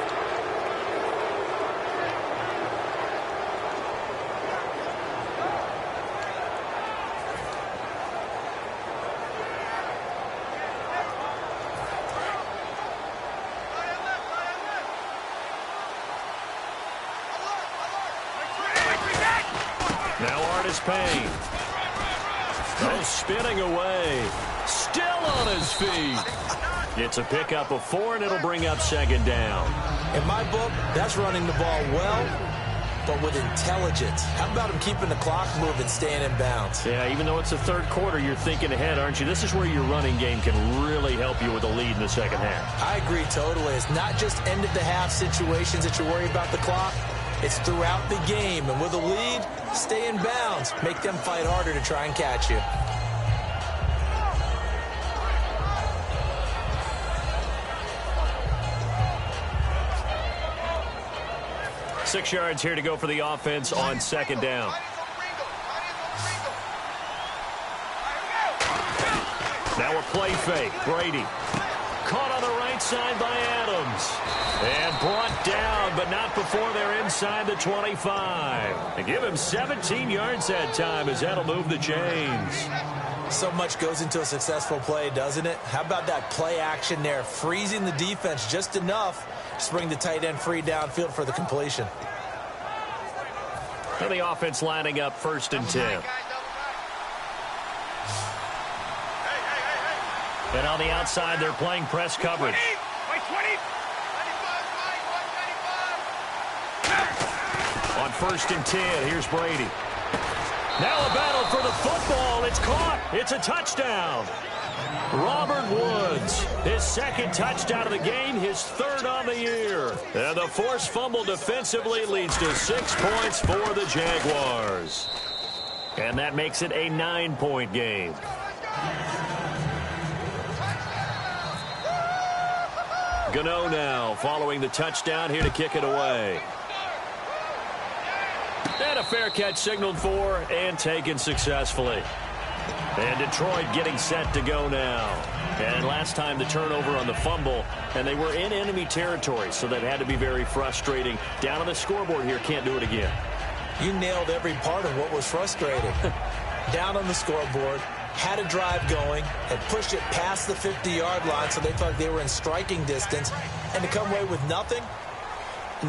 Payne. Oh, spinning away. Still on his feet. It's a pickup of 4, and it'll bring up 2nd down. In my book, that's running the ball well, but with intelligence. How about him keeping the clock moving, staying in bounds? Yeah, even though it's the third quarter, you're thinking ahead, aren't you? This is where your running game can really help you with a lead in the second half. I agree totally. It's not just end-of-the-half situations that you worry about the clock. It's throughout the game, and with a lead, stay in bounds. Make them fight harder to try and catch you. 6 yards here to go for the offense on second down. Now a play fake. Brady. Caught on the right side by Adams. And brought down, but not before they're inside the 25. They give him 17 yards that time as that'll move the chains. So much goes into a successful play, doesn't it? How about that play action there, freezing the defense just enough to bring the tight end free downfield for the completion. So the offense lining up 1st and 10. And on the outside, they're playing press coverage. On 1st and 10, here's Brady. Now a battle for the football. It's caught. It's a touchdown. Robert Woods, his 2nd touchdown of the game, his 3rd on the year. And the forced fumble defensively leads to 6 points for the Jaguars. And that makes it a 9-point game. Gano now following the touchdown here to kick it away. And a fair catch signaled for and taken successfully. And Detroit getting set to go now. And last time the turnover on the fumble, and they were in enemy territory, so that had to be very frustrating. Down on the scoreboard here, can't do it again. You nailed every part of what was frustrating. Down on the scoreboard, had a drive going, and pushed it past the 50-yard line so they thought they were in striking distance, and to come away with nothing,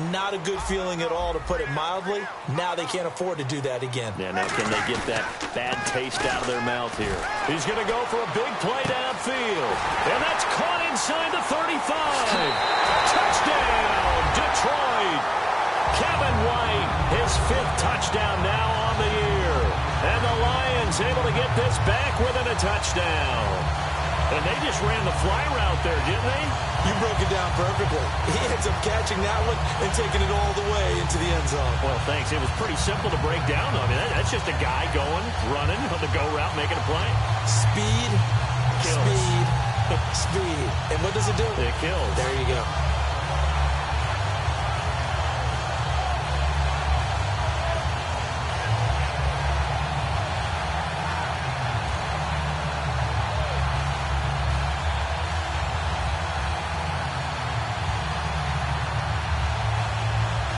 not a good feeling at all, to put it mildly. Now they can't afford to do that again. Yeah, now can they get that bad taste out of their mouth here? He's going to go for a big play downfield, and that's caught inside the 35. Touchdown, Detroit. Kevin White, his 5th touchdown now on the year. And the Lions able to get this back within a touchdown. And they just ran the fly route there, didn't they? You broke it down perfectly. He ends up catching that one and taking it all the way into the end zone. Well, thanks. It was pretty simple to break down. I mean, that's just a guy going, running on the go route, making a play. Speed, speed, speed. And what does it do? It kills. There you go.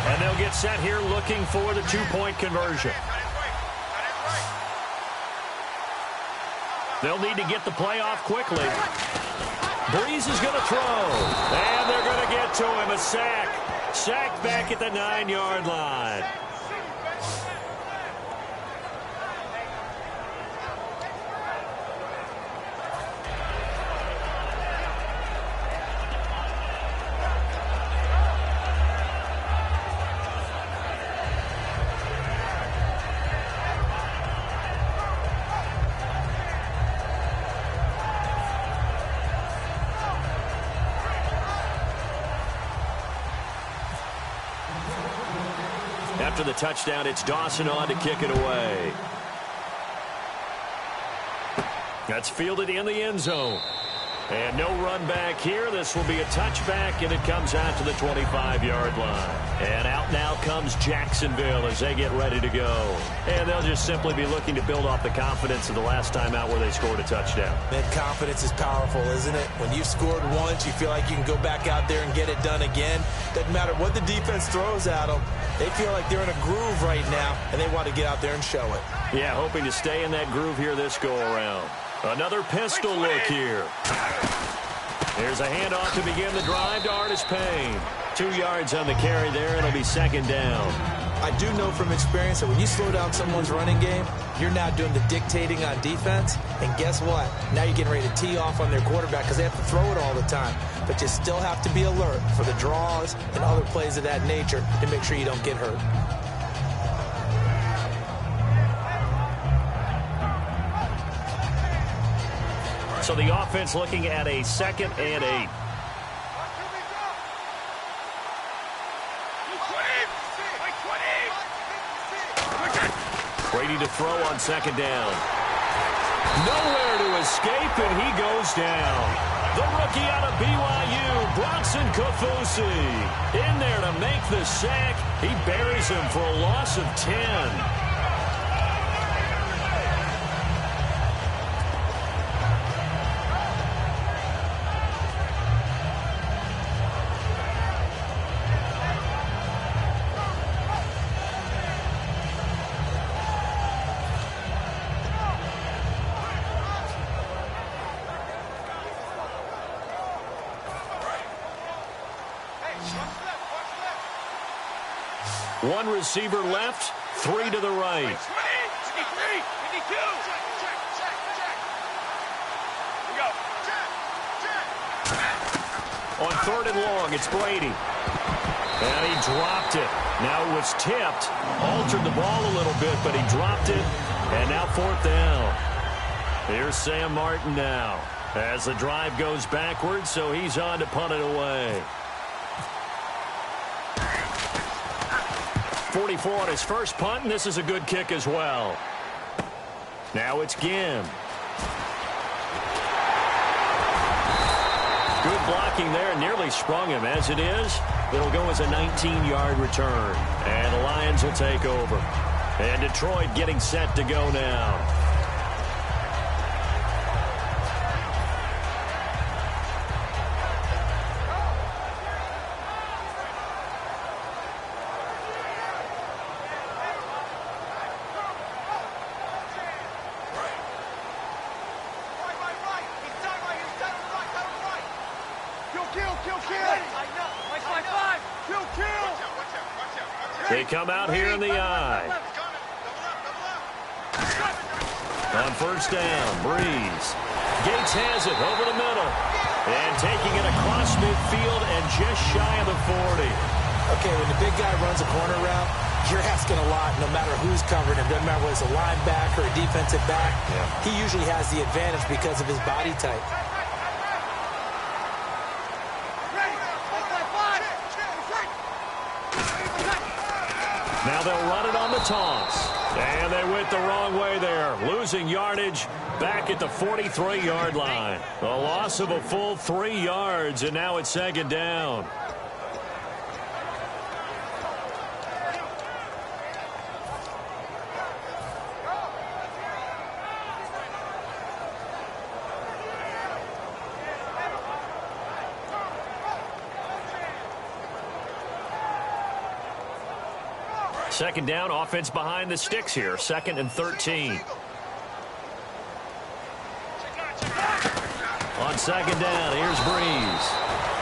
And they'll get set here looking for the 2-point conversion. They'll need to get the play off quickly. Breeze is going to throw. And they're going to get to him. A sack. Sacked back at the 9-yard line. After the touchdown, it's Dawson on to kick it away. That's fielded in the end zone. And no run back here. This will be a touchback, and it comes out to the 25-yard line. And out now comes Jacksonville as they get ready to go. And they'll just simply be looking to build off the confidence of the last time out where they scored a touchdown. That confidence is powerful, isn't it? When you've scored once, you feel like you can go back out there and get it done again. Doesn't matter what the defense throws at them. They feel like they're in a groove right now, and they want to get out there and show it. Yeah, hoping to stay in that groove here this go-around. Another pistol look here. There's a handoff to begin the drive to Artis Payne. 2 yards on the carry there. It'll be 2nd down. I do know from experience that when you slow down someone's running game, you're now doing the dictating on defense. And guess what? Now you're getting ready to tee off on their quarterback because they have to throw it all the time. But you still have to be alert for the draws and other plays of that nature to make sure you don't get hurt. So the offense looking at a 2nd and 8. Brady to throw on 2nd down. Nowhere to escape, and he goes down. The rookie out of BYU, Bronson Kofusi, in there to make the sack. He buries him for a loss of 10. One receiver left, 3 to the right. 20, 53, 52. Check. We go. Check. On 3rd and long, it's Brady. And he dropped it. Now it was tipped. Altered the ball a little bit, but he dropped it. And now 4th down. Here's Sam Martin now. As the drive goes backwards, so he's on to punt it away. 44 on his first punt, and this is a good kick as well. Now it's Ginn. Good blocking there, nearly sprung him. As it is, it'll go as a 19-yard return. And the Lions will take over. And Detroit getting set to go now. They come out here in the eye. On 1st down, Breeze. Gates has it over the middle. And taking it across midfield and just shy of the 40. Okay, when the big guy runs a corner route, you're asking a lot no matter who's covering him. Doesn't matter whether it's a linebacker or a defensive back. Yeah. He usually has the advantage because of his body type. Now they'll run it on the toss. And they went the wrong way there. Losing yardage back at the 43-yard line. A loss of a full 3 yards, and now it's 2nd down. Second down, offense behind the sticks here. 2nd and 13. On 2nd down, here's Breeze.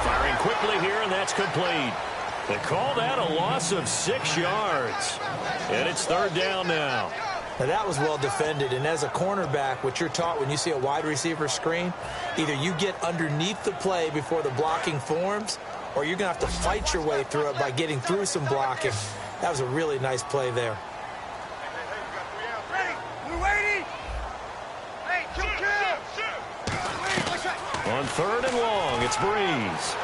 Firing quickly here, and that's complete. They call that a loss of 6 yards. And it's 3rd down now. Now that was well defended, and as a cornerback, what you're taught when you see a wide receiver screen, either you get underneath the play before the blocking forms, or you're going to have to fight your way through it by getting through some blocking. That was a really nice play there. On 3rd and long, it's Breeze.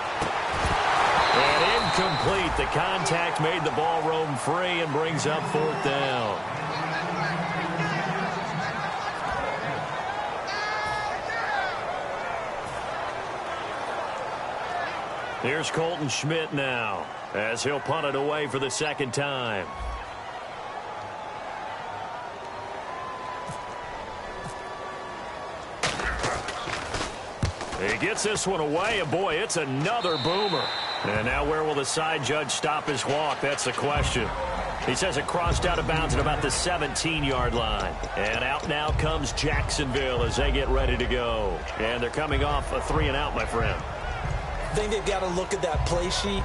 And incomplete. The contact made the ball roam free and brings up 4th down. Here's Colton Schmidt now, as he'll punt it away for the 2nd time. He gets this one away, and boy, it's another boomer. And now where will the side judge stop his walk? That's the question. He says it crossed out of bounds at about the 17-yard line. And out now comes Jacksonville as they get ready to go. And they're coming off a 3-and-out, my friend. I think they've got to look at that play sheet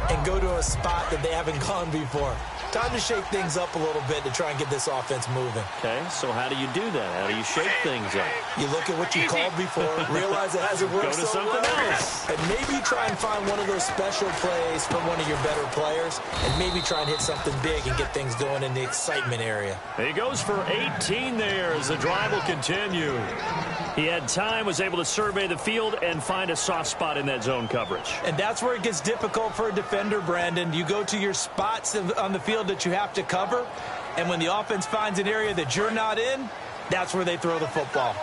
and go to a spot that they haven't gone before. Time to shake things up a little bit to try and get this offense moving. Okay, so how do you do that? How do you shake things up? You look at what you called before, realize it hasn't worked so well. Go to something else. And maybe try and find one of those special plays from one of your better players, and maybe try and hit something big and get things going in the excitement area. He goes for 18 there as the drive will continue. He had time, was able to survey the field and find a soft spot in that zone coverage. And that's where it gets difficult for a defender, Brandon. You go to your spots on the field that you have to cover, and when the offense finds an area that you're not in, that's where they throw the football.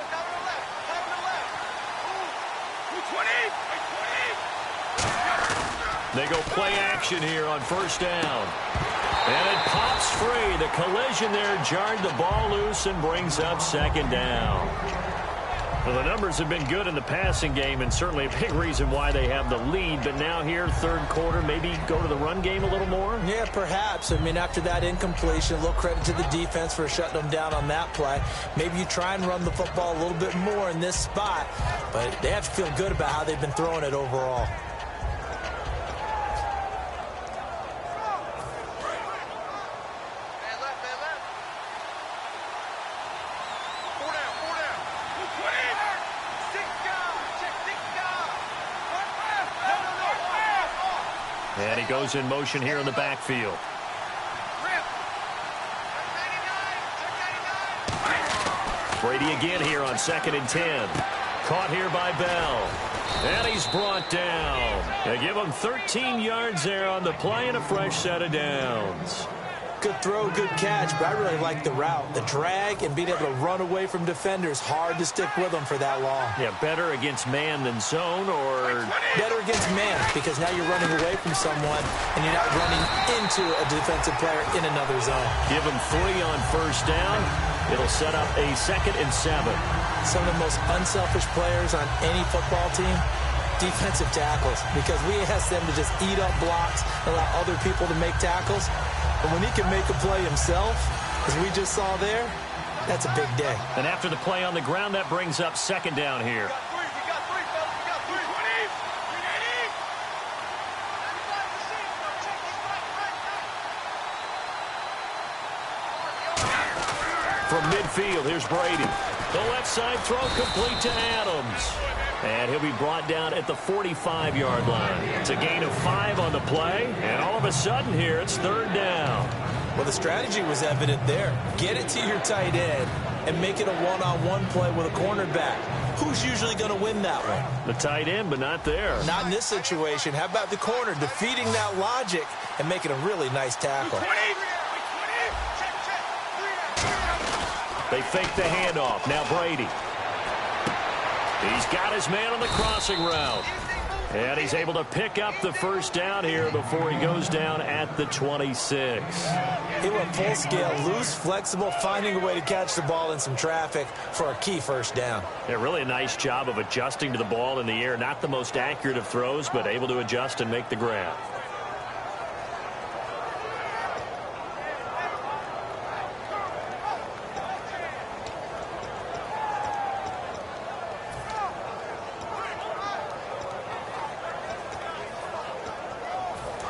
They go play action here on 1st down. And it pops free. The collision there jarred the ball loose and brings up second down. Well, the numbers have been good in the passing game and certainly a big reason why they have the lead. But now here, third quarter, maybe go to the run game a little more? Yeah, perhaps. I mean, after that incompletion, a little credit to the defense for shutting them down on that play. Maybe you try and run the football a little bit more in this spot. But they have to feel good about how they've been throwing it overall. And he goes in motion here in the backfield. Brady again here on 2nd and 10. Caught here by Bell. And he's brought down. They give him 13 yards there on the play and a fresh set of downs. Good throw, good catch, but I really like the route. The drag and being able to run away from defenders, hard to stick with them for that long. Yeah, better against man than zone, or better against man, because now you're running away from someone and you're not running into a defensive player in another zone. Give him 3 on first down. It'll set up a 2nd and 7. Some of the most unselfish players on any football team, defensive tackles, because we ask them to just eat up blocks, allow other people to make tackles. But when he can make a play himself, as we just saw there, that's a big day. And after the play on the ground, that brings up second down here. From midfield, here's Brady. The left side throw complete to Adams. And he'll be brought down at the 45-yard line. It's a gain of 5 on the play. And all of a sudden here, it's 3rd down. Well, the strategy was evident there. Get it to your tight end and make it a one-on-one play with a cornerback. Who's usually going to win that one? The tight end, but not there. Not in this situation. How about the corner defeating that logic and making a really nice tackle? They fake the handoff. Now Brady. He's got his man on the crossing route. And he's able to pick up the first down here before he goes down at the 26. He went full scale, loose, flexible, finding a way to catch the ball in some traffic for a key first down. Yeah, really a nice job of adjusting to the ball in the air. Not the most accurate of throws, but able to adjust and make the grab.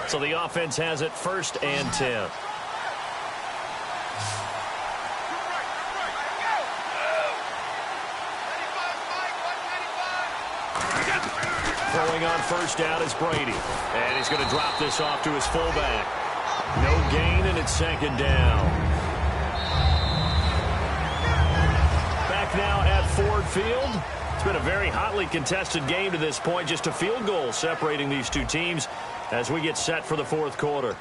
So the offense has it 1st and 10. Throwing on first down is Brady. And he's going to drop this off to his fullback. No gain, and it's 2nd down. Back now at Ford Field. It's been a very hotly contested game to this point. Just a field goal separating these two teams as we get set for the 4th quarter.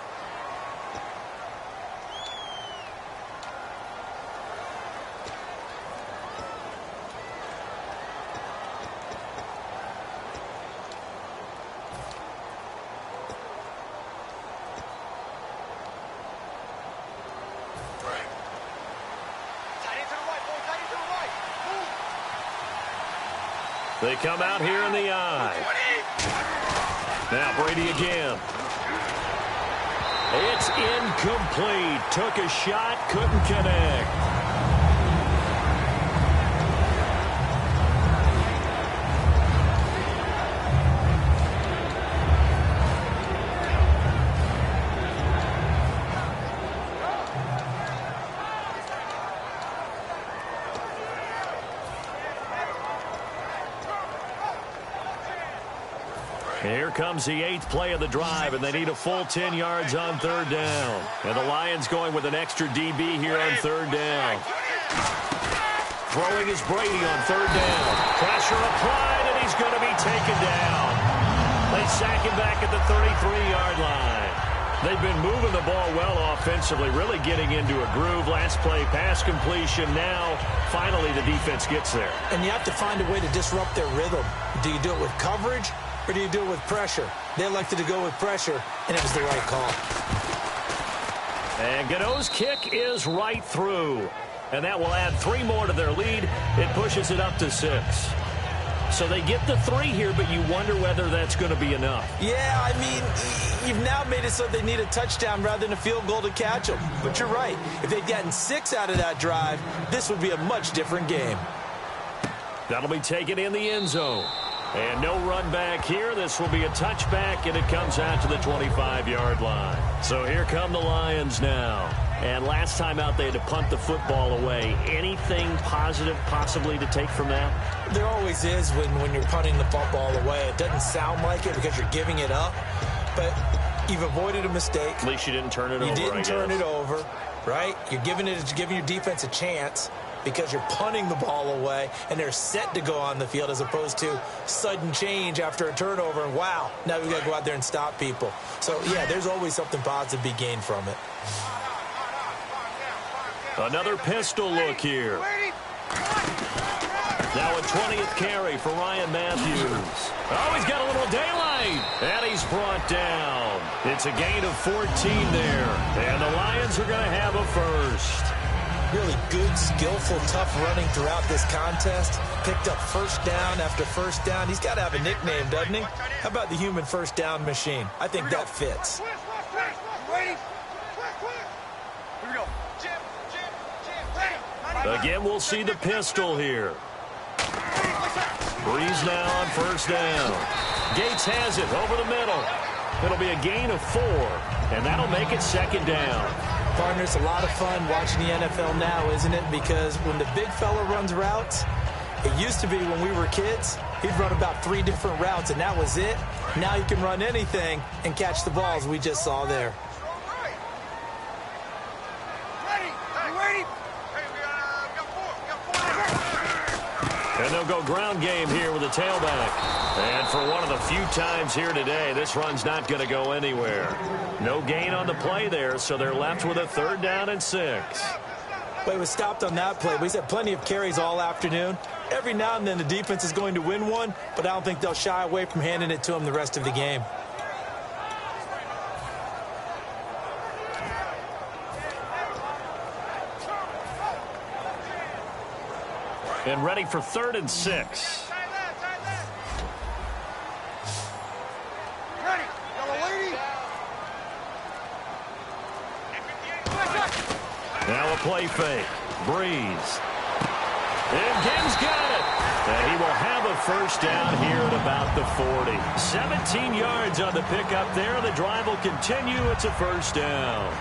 They come out here in the eye. Now Brady again. It's incomplete. Took a shot, couldn't connect. Here comes the 8th play of the drive, and they need a full 10 yards on 3rd down. And the Lions going with an extra DB here on 3rd down. Throwing is Brady on 3rd down. Pressure applied, and he's going to be taken down. They sack him back at the 33-yard line. They've been moving the ball well offensively, really getting into a groove. Last play, pass completion. Now, finally, the defense gets there. And you have to find a way to disrupt their rhythm. Do you do it with coverage, or do you do it with pressure? They elected to go with pressure, and it was the right call. And Godot's kick is right through. And that will add 3 more to their lead. It pushes it up to 6. So they get the 3 here, but you wonder whether that's going to be enough. Yeah, I mean, you've now made it so they need a touchdown rather than a field goal to catch them. But you're right. If they'd gotten 6 out of that drive, this would be a much different game. That'll be taken in the end zone. And no run back here. This will be a touchback, and it comes out to the 25-yard line. So here come the Lions now. And last time out, they had to punt the football away. Anything positive possibly to take from that? There always is when you're punting the football away. It doesn't sound like it because you're giving it up, but you've avoided a mistake. At least you didn't turn it over, You didn't turn it over, right? You're giving your defense a chance because you're punting the ball away, and they're set to go on the field as opposed to sudden change after a turnover, and wow, now we've got to go out there and stop people. So, yeah, there's always something positive to be gained from it. Another pistol look here. Now a 20th carry for Ryan Matthews. Oh, he's got a little daylight. And he's brought down. It's a gain of 14 there. And the Lions are going to have a first. Really good, skillful, tough running throughout this contest. Picked up first down after first down. He's got to have a nickname, doesn't he? How about the human first down machine? I think that fits. Again, we'll see the pistol here. Breeze now on first down. Gates has it over the middle. It'll be a gain of 4, and that'll make it second down. Partner, it's a lot of fun watching the NFL now, isn't it? Because when the big fella runs routes, it used to be when we were kids, he'd run about 3 different routes, and that was it. Now he can run anything and catch the balls we just saw there. And they'll go ground game here with a tailback. And for one of the few times here today, this run's not going to go anywhere. No gain on the play there, so they're left with a 3rd down and 6. But it was stopped on that play. We've had plenty of carries all afternoon. Every now and then the defense is going to win one, but I don't think they'll shy away from handing it to them the rest of the game. And ready for 3rd and 6. Now a play fake. Breeze. And Gibbs got it. And he will have a first down here at about the 40. 17 yards on the pickup there. The drive will continue. It's a first down.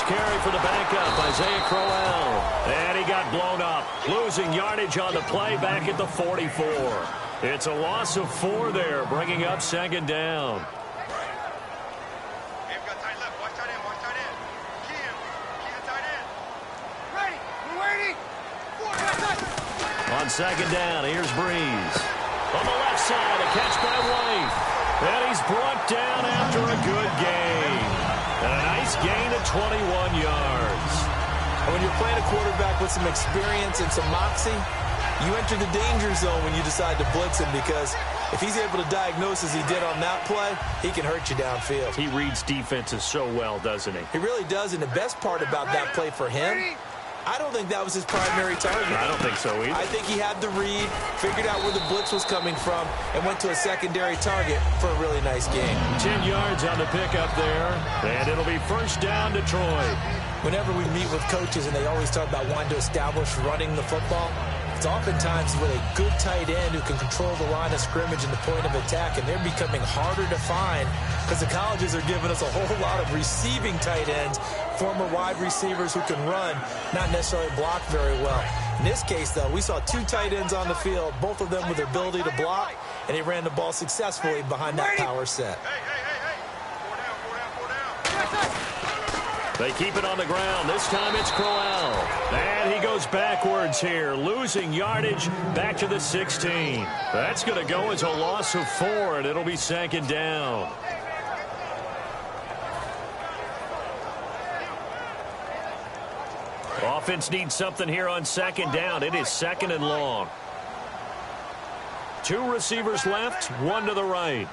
Carry for the backup, Isaiah Crowell. And he got blown up. Losing yardage on the play back at the 44. It's a loss of 4 there, bringing up second down. On second down, here's Breeze. On the left side, a catch by White. And he's brought down after a good game. And a nice gain of 21 yards. When you're playing a quarterback with some experience and some moxie, you enter the danger zone when you decide to blitz him, because if he's able to diagnose as he did on that play, he can hurt you downfield. He reads defenses so well, doesn't he? He really does, and the best part about that play for him, I don't think that was his primary target. I don't think so either. I think he had the read, figured out where the blitz was coming from, and went to a secondary target for a really nice game. 10 yards on the pickup there, and it'll be first down Detroit. Whenever we meet with coaches and they always talk about wanting to establish running the football, it's oftentimes with a good tight end who can control the line of scrimmage and the point of attack, and they're becoming harder to find because the colleges are giving us a whole lot of receiving tight ends, former wide receivers who can run, not necessarily block very well. In this case, though, we saw 2 tight ends on the field, both of them with the ability to block, and he ran the ball successfully behind that power set. They keep it on the ground. This time it's Crowell. And he goes backwards here, losing yardage back to the 16. That's going to go as a loss of 4, and it'll be second down. Offense needs something here on second down. It is second and long. 2 receivers left, 1 to the right.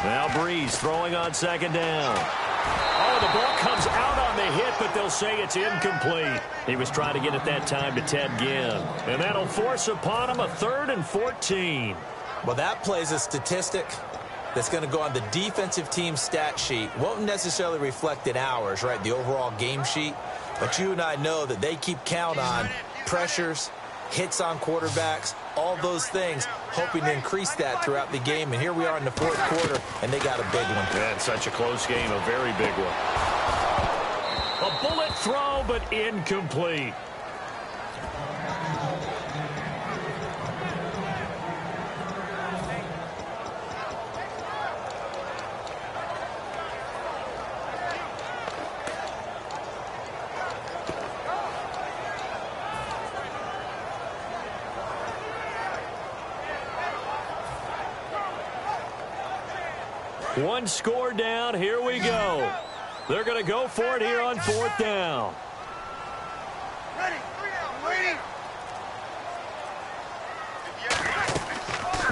Now Breeze throwing on second down. Oh, the ball comes out on the hit, but they'll say it's incomplete. He was trying to get it that time to Ted Ginn. And that'll force upon him a 3rd and 14. Well, that plays a statistic that's going to go on the defensive team stat sheet. Won't necessarily reflect in ours, right, the overall game sheet. But you and I know that they keep count on pressures, hits on quarterbacks, all those things, hoping to increase that throughout the game. And here we are in the 4th quarter, and they got a big one. Yeah, it's such a close game, a very big one. A bullet throw, but incomplete. One score down. Here we go. They're going to go for it here on 4th down. Ready. 3 down. Waiting.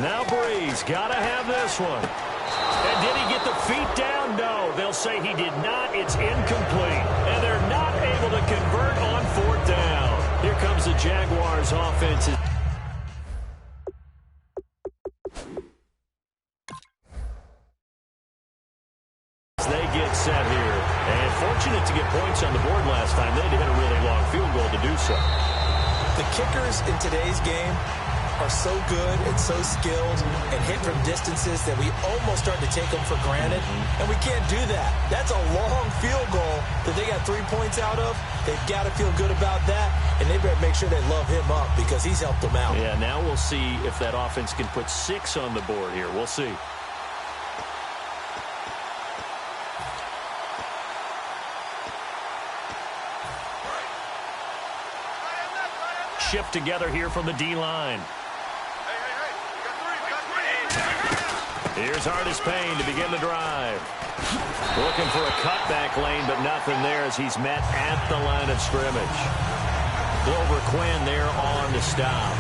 Now Breeze. Got to have this one. And did he get the feet down? No. They'll say he did not. It's incomplete. And they're not able to convert on 4th down. Here comes the Jaguars offense. They get set here. And fortunate to get points on the board last time. They had to hit a really long field goal to do so. The kickers in today's game are so good and so skilled and hit from distances that we almost start to take them for granted. And we can't do that. That's a long field goal that they got 3 points out of. They've got to feel good about that. And they better make sure they love him up because he's helped them out. Yeah, now we'll see if that offense can put 6 on the board here. We'll see. Shift together here from the D-line. Here's Hardest Payne to begin the drive. Looking for a cutback lane, but nothing there as he's met at the line of scrimmage. Glover Quinn there on to stop.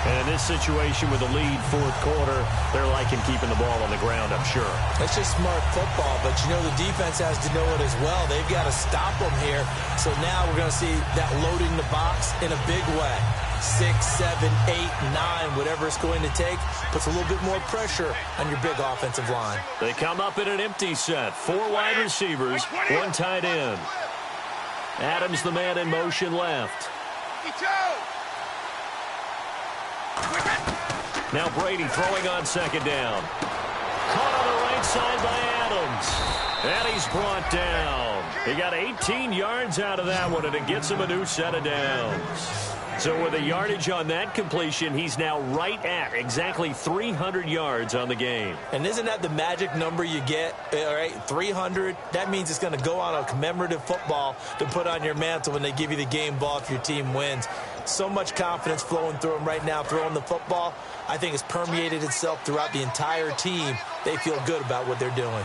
And in this situation with the lead 4th quarter, they're liking keeping the ball on the ground, I'm sure. That's just smart football, but you know the defense has to know it as well. They've got to stop them here. So now we're going to see that loading the box in a big way. 6, 7, 8, 9, whatever it's going to take, puts a little bit more pressure on your big offensive line. They come up in an empty set. 4 wide receivers, 1 tight end. Adams the man in motion left. Now Brady throwing on second down. Caught on the right side by Adams. And he's brought down. He got 18 yards out of that one, and it gets him a new set of downs. So with a yardage on that completion, he's now right at exactly 300 yards on the game. And isn't that the magic number you get? All right, 300. That means it's going to go on a commemorative football to put on your mantle when they give you the game ball if your team wins. So much confidence flowing through him right now, throwing the football. I think it's permeated itself throughout the entire team. They feel good about what they're doing.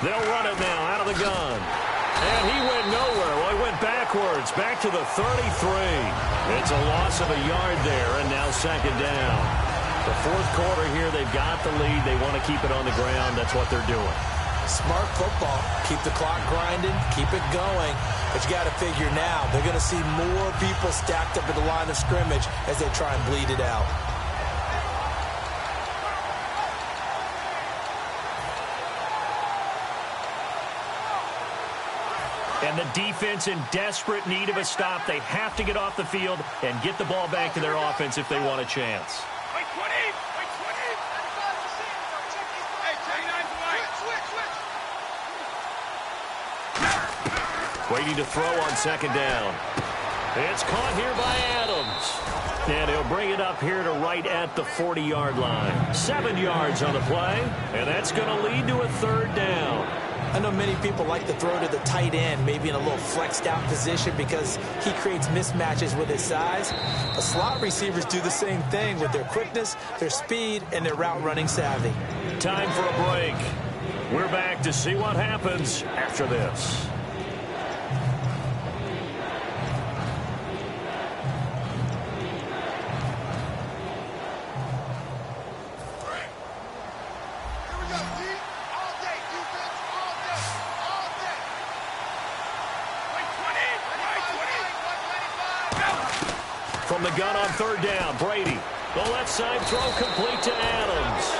They'll run it now out of the gun. And he went nowhere. Well, he went backwards, back to the 33. It's a loss of a yard there, and now second down. The 4th quarter here, they've got the lead. They want to keep it on the ground. That's what they're doing. Smart football. Keep the clock grinding. Keep it going. But you got to figure now, they're going to see more people stacked up at the line of scrimmage as they try and bleed it out. And the defense in desperate need of a stop. They have to get off the field and get the ball back to their offense if they want a chance. Waiting to throw on second down. It's caught here by Adams. And he'll bring it up here to right at the 40-yard line. 7 yards on the play, and that's going to lead to a 3rd down. I know many people like to throw to the tight end, maybe in a little flexed out position because he creates mismatches with his size. The slot receivers do the same thing with their quickness, their speed, and their route running savvy. Time for a break. We're back to see what happens after this. from the gun on third down. Brady, the left side throw complete to Adams.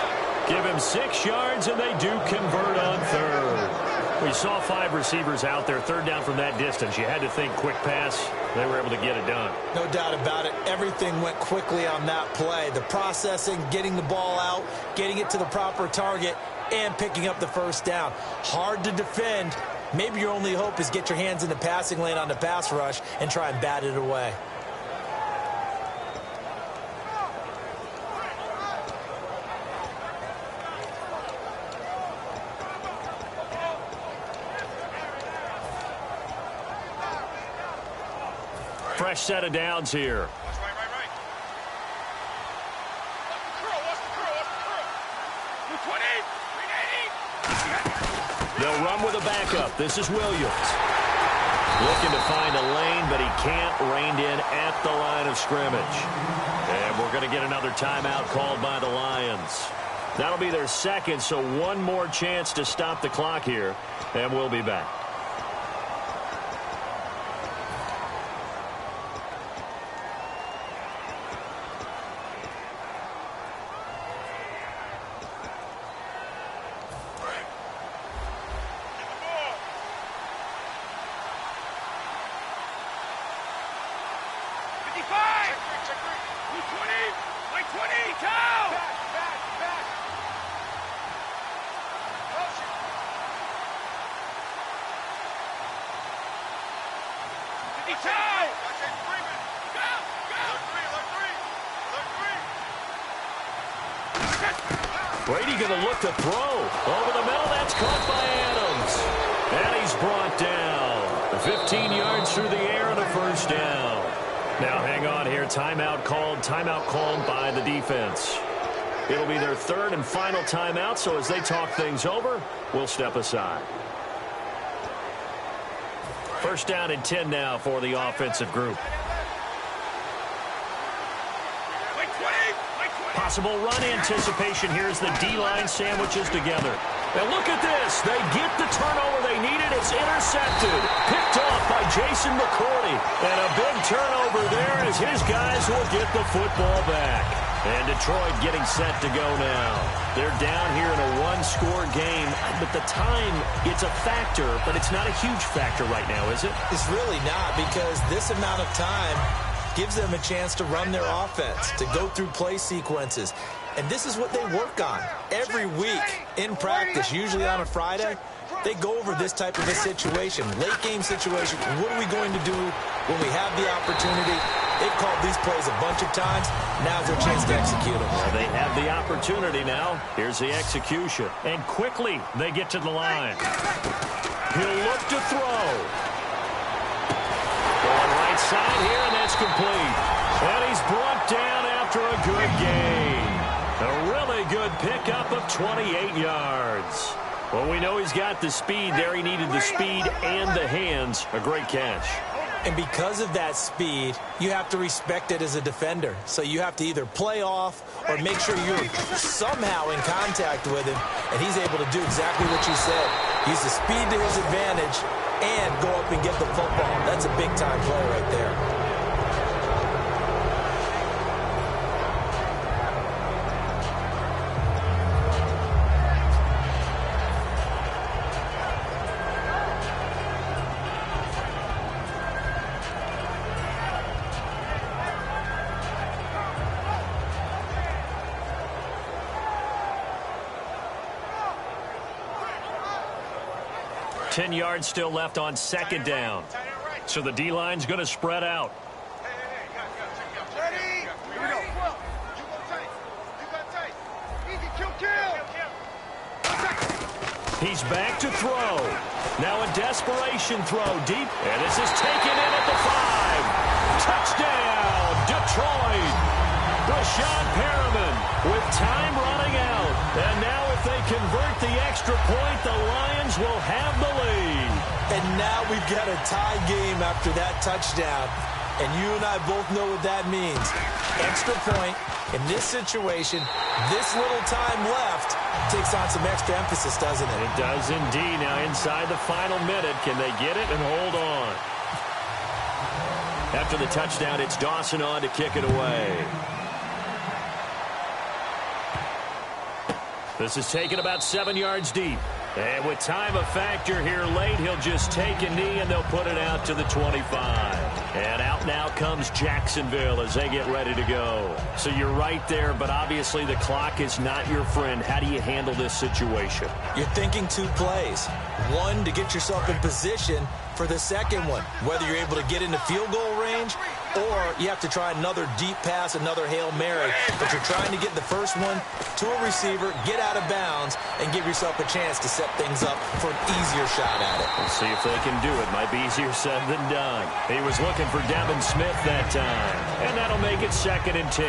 Give him 6 yards, and they do convert on third. We saw 5 receivers out there, third down from that distance. You had to think quick pass. They were able to get it done. No doubt about it. Everything went quickly on that play. The processing, getting the ball out, getting it to the proper target, and picking up the first down. Hard to defend. Maybe your only hope is get your hands in the passing lane on the pass rush and try and bat it away. Fresh set of downs here. Right. Watch the curl. 380. They'll run with a backup. This is Williams. Looking to find a lane, but he can't rein in at the line of scrimmage. And we're going to get another timeout called by the Lions. That'll be their second, so one more chance to stop the clock here, and we'll be back. Brady going to look to throw. Over the middle, that's caught by Adams. And he's brought down. 15 yards through the air and a first down. Now hang on here. Timeout called by the defense. It'll be their third and final timeout, so as they talk things over, we'll step aside. First down and 10 now for the offensive group. Possible run anticipation here as the D-line sandwiches together. And look at this. They get the turnover they needed. It's intercepted. Picked off by Jason McCourty. And a big turnover there as his guys will get the football back. And Detroit getting set to go now. They're down here in a one-score game. But the time, it's a factor, but it's not a huge factor right now, is it? It's really not, because this amount of time gives them a chance to run their offense, to go through play sequences. And this is what they work on every week in practice, usually on a Friday. They go over this type of a situation, late game situation. What are we going to do when we have the opportunity? They've called these plays a bunch of times. Now's their chance to execute them. Well, they have the opportunity now. Here's the execution. And quickly, they get to the line. He'll look to throw. Going right side here, and that's complete. And he's brought down after a good gain. A really good pickup of 28 yards. Well, we know he's got the speed there. He needed the speed and the hands. A great catch. And because of that speed, you have to respect it as a defender. So you have to either play off or make sure you're somehow in contact with him, and he's able to do exactly what you said. Use the speed to his advantage and go up and get the football. That's a big-time play right there. Ten yards still left on second down. So the D-line's going to spread out. He's back to throw. Now a desperation throw deep. And this is taken in at the 5. Touchdown, Detroit. Rashad Perriman with time running out. And now if they convert the extra point, the Lions will have the lead. And now we've got a tie game after that touchdown. And you and I both know what that means. Extra point in this situation, this little time left, takes on some extra emphasis, doesn't it? It does indeed. Now inside the final minute, can they get it and hold on? After the touchdown, it's Dawson on to kick it away. This is taken about 7 yards deep. And with time a factor here late, he'll just take a knee and they'll put it out to the 25. And out now comes Jacksonville as they get ready to go. So you're right there, but obviously the clock is not your friend. How do you handle this situation? You're thinking 2 plays. One, to get yourself in position for the second one, whether you're able to get into field goal range or you have to try another deep pass, another Hail Mary. But you're trying to get the first one to a receiver, get out of bounds, and give yourself a chance to set things up for an easier shot at it. We'll see if they can do it. Might be easier said than done. He was looking for Devin Smith that time. And that'll make it 2nd and 10.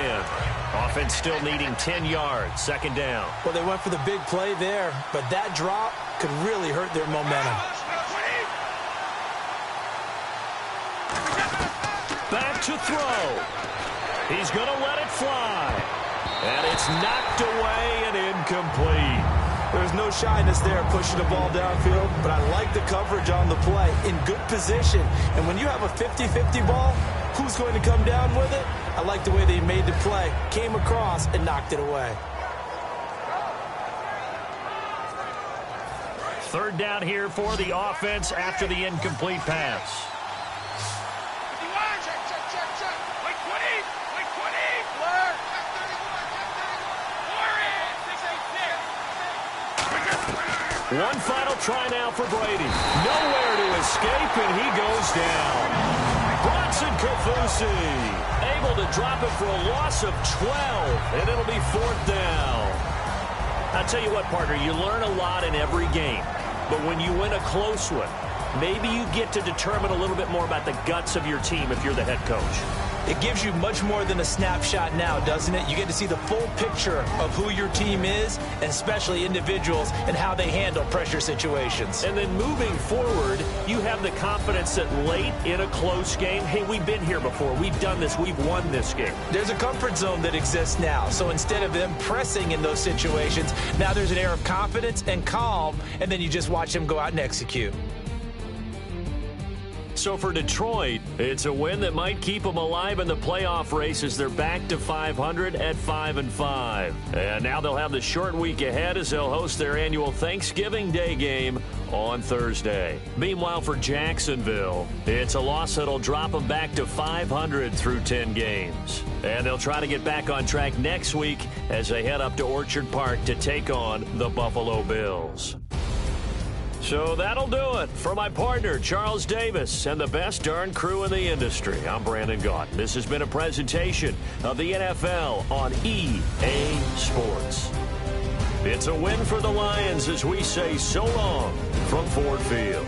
Offense still needing 10 yards, 2nd down. Well, they went for the big play there, but that drop could really hurt their momentum. Back to throw. He's going to let it fly. And it's knocked away and incomplete. There's no shyness there pushing the ball downfield, but I like the coverage on the play. In good position. And when you have a 50-50 ball, who's going to come down with it? I like the way they made the play. Came across and knocked it away. 3rd down here for the offense after the incomplete pass. One final try now for Brady. Nowhere to escape, and he goes down. Bronson Kofusi able to drop it for a loss of 12, and it'll be 4th down. I'll tell you what, partner, you learn a lot in every game. But when you win a close one, maybe you get to determine a little bit more about the guts of your team if you're the head coach. It gives you much more than a snapshot now, doesn't it? You get to see the full picture of who your team is, and especially individuals, and how they handle pressure situations. And then moving forward, you have the confidence that late in a close game, hey, we've been here before. We've done this. We've won this game. There's a comfort zone that exists now. So instead of them pressing in those situations, now there's an air of confidence and calm, and then you just watch them go out and execute. So for Detroit, it's a win that might keep them alive in the playoff race as they're back to 500 at 5-5. And now they'll have the short week ahead as they'll host their annual Thanksgiving Day game on Thursday. Meanwhile, for Jacksonville, it's a loss that'll drop them back to 500 through 10 games. And they'll try to get back on track next week as they head up to Orchard Park to take on the Buffalo Bills. So that'll do it for my partner, Charles Davis, and the best darn crew in the industry. I'm Brandon Gaunt. This has been a presentation of the NFL on EA Sports. It's a win for the Lions as we say so long from Ford Field.